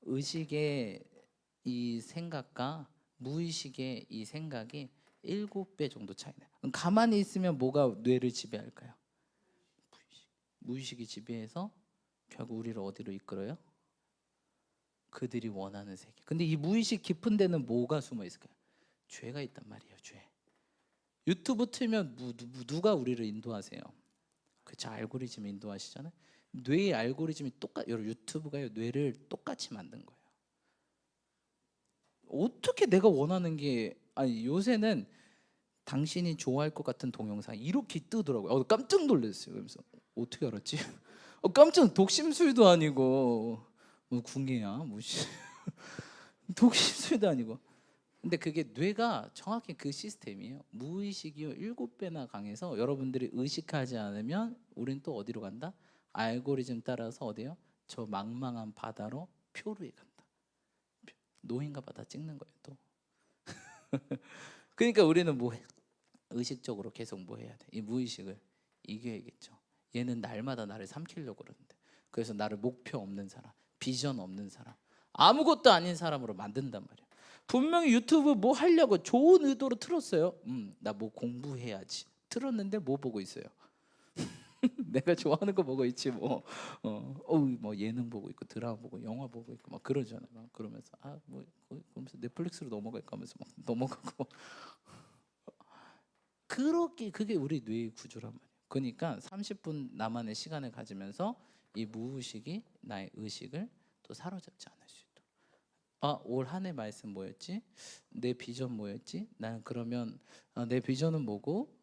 의식의 이 생각과 무의식의 이 생각이 7배 정도 차이나요. 가만히 있으면 뭐가 뇌를 지배할까요? 무의식이 지배해서 결국 우리를 어디로 이끌어요? 그들이 원하는 세계. 근데 이 무의식 깊은 데는 뭐가 숨어 있을까요? 죄가 있단 말이에요. 죄. 유튜브 틀면 누가 우리를 인도하세요? 그쵸, 알고리즘 인도하시잖아요. 뇌의 알고리즘이 여러분, 유튜브가요 뇌를 똑같이 만든 거예요. 어떻게 내가 원하는 게, 요새는 당신이 좋아할 것 같은 동영상 이렇게 뜨더라고요. 깜짝 놀랐어요. 그러면서 어떻게 알았지? 깜짝, 독심술도 아니고 뭐 궁예야 뭐지? 독심술도 아니고. 근데 그게 뇌가 정확히 그 시스템이에요. 무의식이요 7배나 강해서 여러분들이 의식하지 않으면 우린 또 어디로 간다? 알고리즘 따라서 어디요? 저 망망한 바다로 표류해 간다. 노인과 바다 찍는 거예요 또. 그러니까 우리는 뭐 의식적으로 계속 뭐 해야 돼? 이 무의식을 이겨야겠죠. 얘는 날마다 나를 삼키려고 그러는데, 그래서 나를 목표 없는 사람, 비전 없는 사람, 아무것도 아닌 사람으로 만든단 말이야. 분명히 유튜브 뭐 하려고 좋은 의도로 틀었어요. 나 뭐 공부해야지 틀었는데 뭐 보고 있어요? 내가 좋아하는 거 보고 있지 뭐. 뭐 예능 보고 있고 드라마 보고 영화 보고 있고 막 그러잖아요. 막 그러면서 뭐 그러면서 넷플릭스로 넘어갈까 하면서 막 넘어가고. 그렇게 그게 우리 뇌의 구조란 말이에요. 그러니까 30분 나만의 시간을 가지면서 이 무의식이 나의 의식을 또 사로잡지 않을 수 있도록. 올 한 해 말씀 뭐였지? 내 비전 뭐였지? 나는 그러면 내 비전은 뭐고?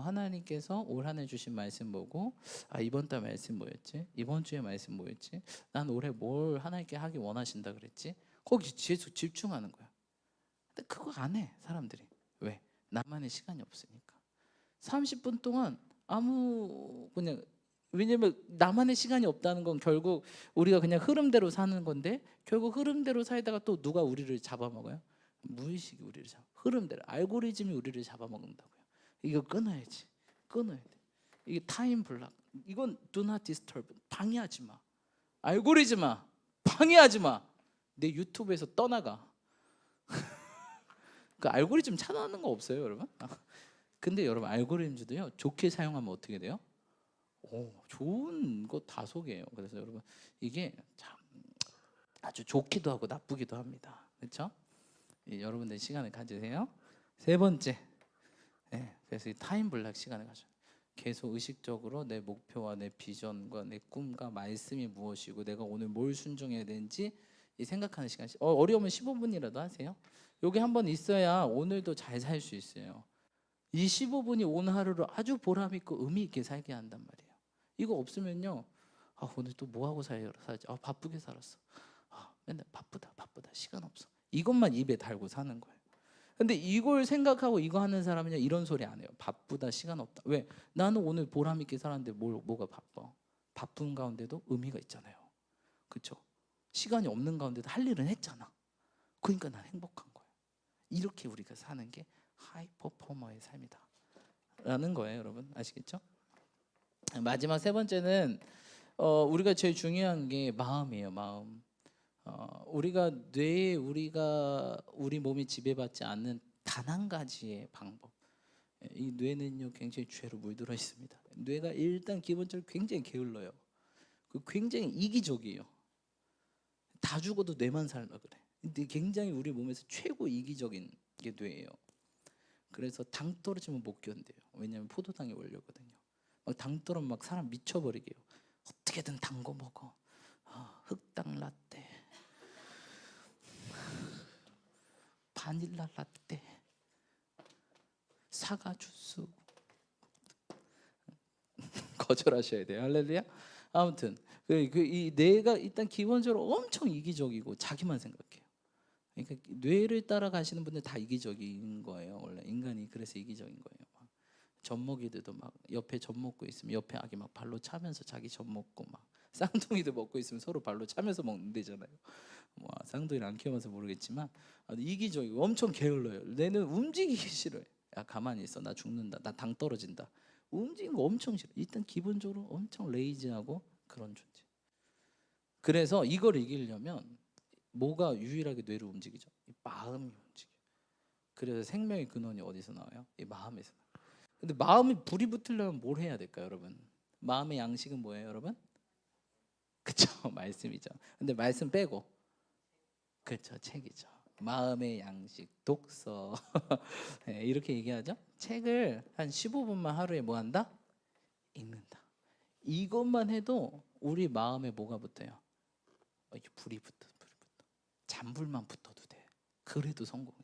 하나님께서 올 한 해 주신 말씀 뭐고? 이번 달 말씀 뭐였지? 이번 주에 말씀 뭐였지? 난 올해 뭘 하나님께 하기 원하신다 그랬지? 거기 계속 집중하는 거야. 근데 그거 안 해, 사람들이. 왜? 나만의 시간이 없으니까. 30분 동안 그냥, 왜냐면 나만의 시간이 없다는 건 결국 우리가 그냥 흐름대로 사는 건데, 결국 흐름대로 살다가 또 누가 우리를 잡아먹어요? 무의식이 우리를 흐름대로, 알고리즘이 우리를 잡아먹는다고요. 이거 끊어야지. 끊어야 돼. 이게 타임 블락. 이건 do not disturb. 방해하지 마. 알고리즘아, 방해하지 마. 내 유튜브에서 떠나가. 그 알고리즘 차단하는 거 없어요, 여러분? 근데 여러분, 알고리즘도요 좋게 사용하면 어떻게 돼요? 좋은 거 다소개해요. 그래서 여러분, 이게 참 아주 좋기도 하고 나쁘기도 합니다. 그렇죠? 여러분들 시간을 가지세요. 세 번째, 그래서 이 타임 블락 시간을 가져. 계속 의식적으로 내 목표와 내 비전과 내 꿈과 말씀이 무엇이고 내가 오늘 뭘 순종해야 되는지 이 생각하는 시간. 어려우면 15분이라도 하세요. 여기 한번 있어야 오늘도 잘 살 수 있어요. 이 15분이 오늘 하루를 아주 보람 있고 의미 있게 살게 한단 말이에요. 이거 없으면요, 오늘 또 뭐 하고 살지? 바쁘게 살았어. 맨날 바쁘다 시간 없어. 이것만 입에 달고 사는 거예요. 근데 이걸 생각하고 이거 하는 사람은요, 이런 소리 안 해요. 바쁘다 시간 없다. 왜? 나는 오늘 보람 있게 살았는데 뭐가 바빠? 바쁜 가운데도 의미가 있잖아요. 그렇죠? 시간이 없는 가운데도 할 일은 했잖아. 그러니까 난 행복한 거예요. 이렇게 우리가 사는 게 하이 퍼포머의 삶이다 라는 거예요. 여러분 아시겠죠? 마지막 세 번째는 우리가 제일 중요한 게 마음이에요. 마음. 우리가 우리 몸이 지배받지 않는 단 한 가지의 방법. 이 뇌는요 굉장히 죄로 물들어 있습니다. 뇌가 일단 기본적으로 굉장히 게을러요. 굉장히 이기적이에요. 다 죽어도 뇌만 살라 그래. 근데 굉장히 우리 몸에서 최고 이기적인 게 뇌예요. 그래서 당 떨어지면 못 견뎌요. 왜냐하면 포도당이 원료거든요. 당 떨어지면 막 사람 미쳐버리게 해요. 어떻게든 단 거 먹어. 흑당 라떼, 바닐라 라떼, 사과 주스. 거절하셔야 돼요. 할렐루야. 아무튼 이 뇌가 일단 기본적으로 엄청 이기적이고 자기만 생각해요. 그러니까 뇌를 따라가시는 분들 다 이기적인 거예요. 원래 인간이 그래서 이기적인 거예요. 젖먹이들도 막 옆에 젖 먹고 있으면 옆에 아기 막 발로 차면서 자기 젖 먹고, 막 쌍둥이도 먹고 있으면 서로 발로 차면서 먹는데잖아요. 쌍둥이를 안 키워봐서 모르겠지만 이기적이고 엄청 게을러요. 뇌는 움직이기 싫어요. 야 가만히 있어, 나 죽는다, 나 당 떨어진다. 움직이는 거 엄청 싫어. 일단 기본적으로 엄청 레이지하고 그런 존재. 그래서 이걸 이기려면 뭐가 유일하게 뇌를 움직이죠? 이 마음이 움직여. 그래서 생명의 근원이 어디서 나와요? 이 마음에서 나와요. 근데 마음이 불이 붙으려면 뭘 해야 될까요, 여러분? 마음의 양식은 뭐예요, 여러분? 그쵸, 말씀이죠. 근데 말씀 빼고, 그쵸, 책이죠. 마음의 양식, 독서. 이렇게 얘기하죠. 책을 한 15분만 하루에 뭐 한다? 읽는다. 이것만 해도 우리 마음에 뭐가 붙어요? 이게 불이 붙어. 잔불만 붙어도 돼. 그래도 성공해.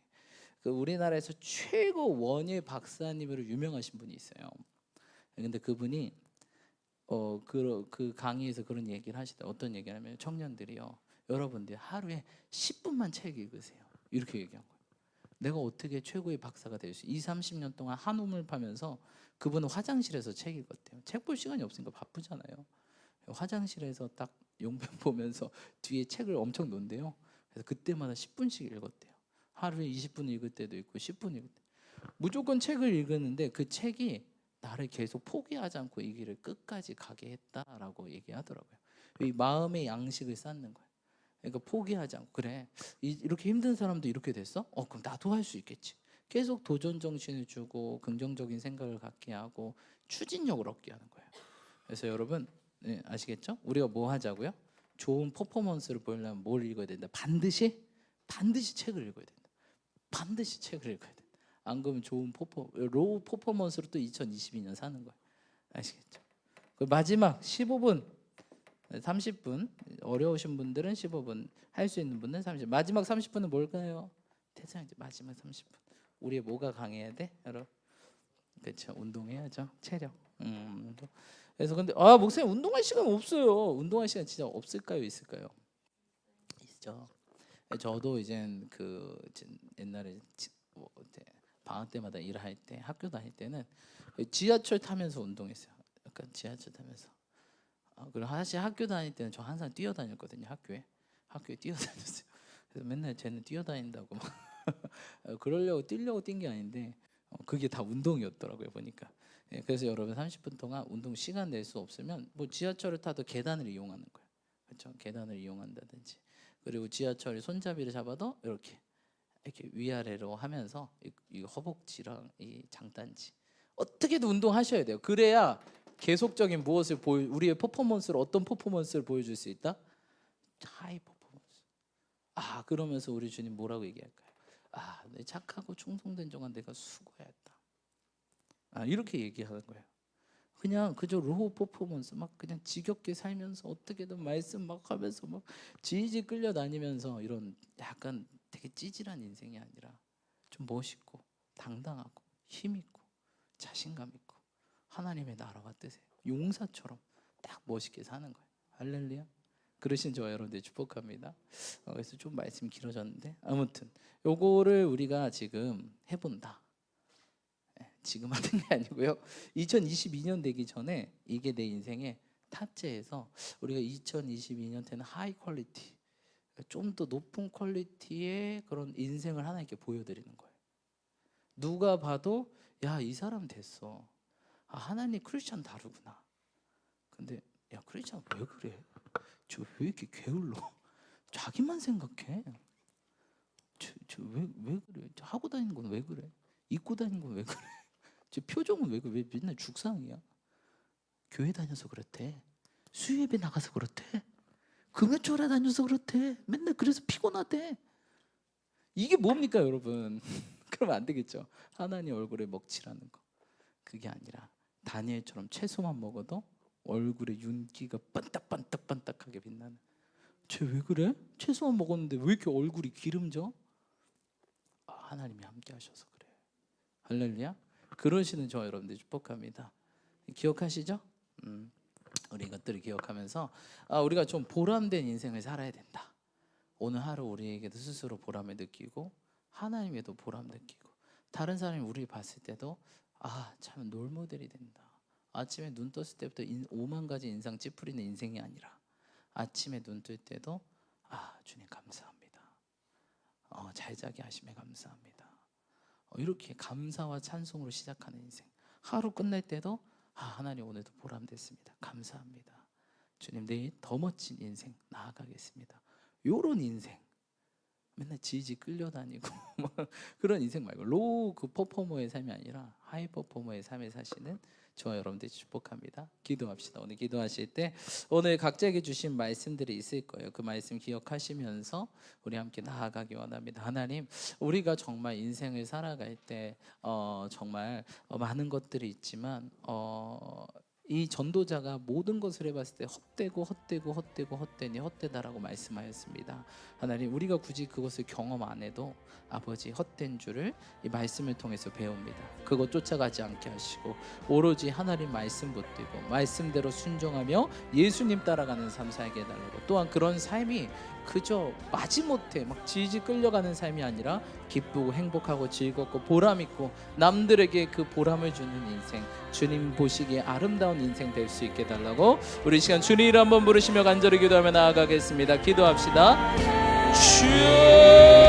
우리나라에서 최고 원예 박사님으로 유명하신 분이 있어요. 근데 그분이 그 강의에서 그런 얘기를 하시더라고요. 어떤 얘기를 하면, 청년들이요, 여러분들 하루에 10분만 책 읽으세요. 이렇게 얘기한 거예요. 내가 어떻게 최고의 박사가 될 수? 20-30년 동안 한우물 파면서 그분은 화장실에서 책 읽었대요. 책 볼 시간이 없으니까 바쁘잖아요. 화장실에서 딱 용변 보면서 뒤에 책을 엄청 놓는데요. 그래서 그때마다 10분씩 읽었대요. 하루에 20분 읽을 때도 있고 10분 읽을 때. 무조건 책을 읽었는데 그 책이 나를 계속 포기하지 않고 이 길을 끝까지 가게 했다라고 얘기하더라고요. 이 마음의 양식을 쌓는 거예요. 그러니까 포기하지 않고, 그래 이렇게 힘든 사람도 이렇게 됐어? 그럼 나도 할 수 있겠지. 계속 도전 정신을 주고 긍정적인 생각을 갖게 하고 추진력을 얻게 하는 거예요. 그래서 여러분 아시겠죠? 우리가 뭐 하자고요? 좋은 퍼포먼스를 보이려면 뭘 읽어야 된다? 반드시 책을 읽어야 된다. 반드시 책을 읽어야 된다. 안 그러면 좋은 로우 퍼포먼스로 또 2022년 사는 거예요. 아시겠죠? 그 마지막 15분 30분 어려우신 분들은 15분 할 수 있는 분은 30분 마지막 30분은 뭘까요? 대장 이제 마지막 30분 우리의 뭐가 강해야 돼? 여러분 그렇죠. 운동해야죠. 체력. 그래서 근데 목사님 운동할 시간 없어요. 운동할 시간 진짜 없을까요? 있을까요? 있죠. 저도 이제 옛날에 방학 때마다 일할 때 학교 다닐 때는 지하철 타면서 운동했어요. 약간 지하철 타면서. 그리고 사실 학교 다닐 때는 저 항상 뛰어다녔거든요. 학교에 뛰어다녔어요. 그래서 맨날 쟤는 뛰어다닌다고 막 그러려고 뛰려고 뛴 게 아닌데 그게 다 운동이었더라고요 보니까. 그래서 여러분 30분 동안 운동 시간 낼 수 없으면 뭐 지하철을 타도 계단을 이용하는 거예요. 그렇죠? 계단을 이용한다든지 그리고 지하철 손잡이를 잡아도 이렇게 위아래로 하면서 이 허벅지랑 이 장단지 어떻게든 운동하셔야 돼요. 그래야 계속적인 무엇을 우리의 퍼포먼스를 어떤 퍼포먼스를 보여줄 수 있다? 하이 퍼포먼스. 그러면서 우리 주님 뭐라고 얘기할까요? 내 착하고 충성된 종아 내가 수고했다. 이렇게 얘기하는 거예요. 그냥 그저 로우 퍼포먼스 막 그냥 지겹게 살면서 어떻게든 말씀 막 하면서 막 지지 끌려다니면서 이런 약간 되게 찌질한 인생이 아니라 좀 멋있고 당당하고 힘있고 자신감 있고 하나님의 나라와 뜻에 용사처럼 딱 멋있게 사는 거예요. 할렐루야. 그러신 저 여러분들 축복합니다. 그래서 좀 말씀 길어졌는데 아무튼 요거를 우리가 지금 해본다. 지금 하는 게 아니고요. 2022년 되기 전에 이게 내 인생의 탑재해서 우리가 2022년 때는 하이 퀄리티, 좀 더 높은 퀄리티의 그런 인생을 하나님께 보여드리는 거예요. 누가 봐도 야, 이 사람 됐어. 하나님 크리스찬 다르구나. 근데 야, 크리스찬 왜 그래? 저 왜 이렇게 게을러? 자기만 생각해. 저 왜 그래? 저 하고 다니는 건 왜 그래? 입고 다니는 건 왜 그래? 저 표정은 왜 그래? 왜 맨날 죽상이야? 교회 다녀서 그렇대. 수요예배 나가서 그렇대. 금요초라 다녀서 그렇대. 맨날 그래서 피곤하대. 이게 뭡니까 여러분? 그러면 안 되겠죠. 하나님 얼굴에 먹칠하는 거. 그게 아니라 다니엘처럼 채소만 먹어도 얼굴에 윤기가 반딱반딱반딱하게 빛나는. 쟤 왜 그래? 채소만 먹었는데 왜 이렇게 얼굴이 기름져? 하나님이 함께 하셔서 그래. 할렐루야. 그러시는 저 여러분들 축복합니다. 기억하시죠? 우리 이것들을 기억하면서 우리가 좀 보람된 인생을 살아야 된다. 오늘 하루 우리에게도 스스로 보람을 느끼고 하나님에도 보람 느끼고 다른 사람이 우리 봤을 때도 참 롤모델이 된다. 아침에 눈 떴을 때부터 5만 가지 인상 찌푸리는 인생이 아니라 아침에 눈 뜰 때도 주님 감사합니다. 잘 자게 하심에 감사합니다. 이렇게 감사와 찬송으로 시작하는 인생. 하루 끝날 때도 하나님 오늘도 보람됐습니다. 감사합니다. 주님 내일 더 멋진 인생 나아가겠습니다. 요런 인생. 맨날 지지 끌려다니고 그런 인생 말고 로우 퍼포머의 삶이 아니라 하이 퍼포머의 삶을 사시는 저와 여러분들 축복합니다. 기도합시다. 오늘 기도하실 때 오늘 각자에게 주신 말씀들이 있을 거예요. 그 말씀 기억하시면서 우리 함께 나아가기 원합니다. 하나님, 우리가 정말 인생을 살아갈 때 정말 많은 것들이 있지만 이 전도자가 모든 것을 해봤을 때 헛되니 헛되다라고 말씀하였습니다. 하나님, 우리가 굳이 그것을 경험 안 해도 아버지 헛된 줄을 이 말씀을 통해서 배웁니다. 그거 쫓아가지 않게 하시고 오로지 하나님 말씀 붙들고 말씀대로 순종하며 예수님 따라가는 삶 살게 해달라고. 또한 그런 삶이 그저 마지못해 막 질질 끌려가는 삶이 아니라 기쁘고 행복하고 즐겁고 보람있고 남들에게 그 보람을 주는 인생, 주님 보시기에 아름다운 인생 될 수 있게 해달라고. 우리 시간 주님을 한번 부르시며 간절히 기도하며 나아가겠습니다. 기도합시다. 주여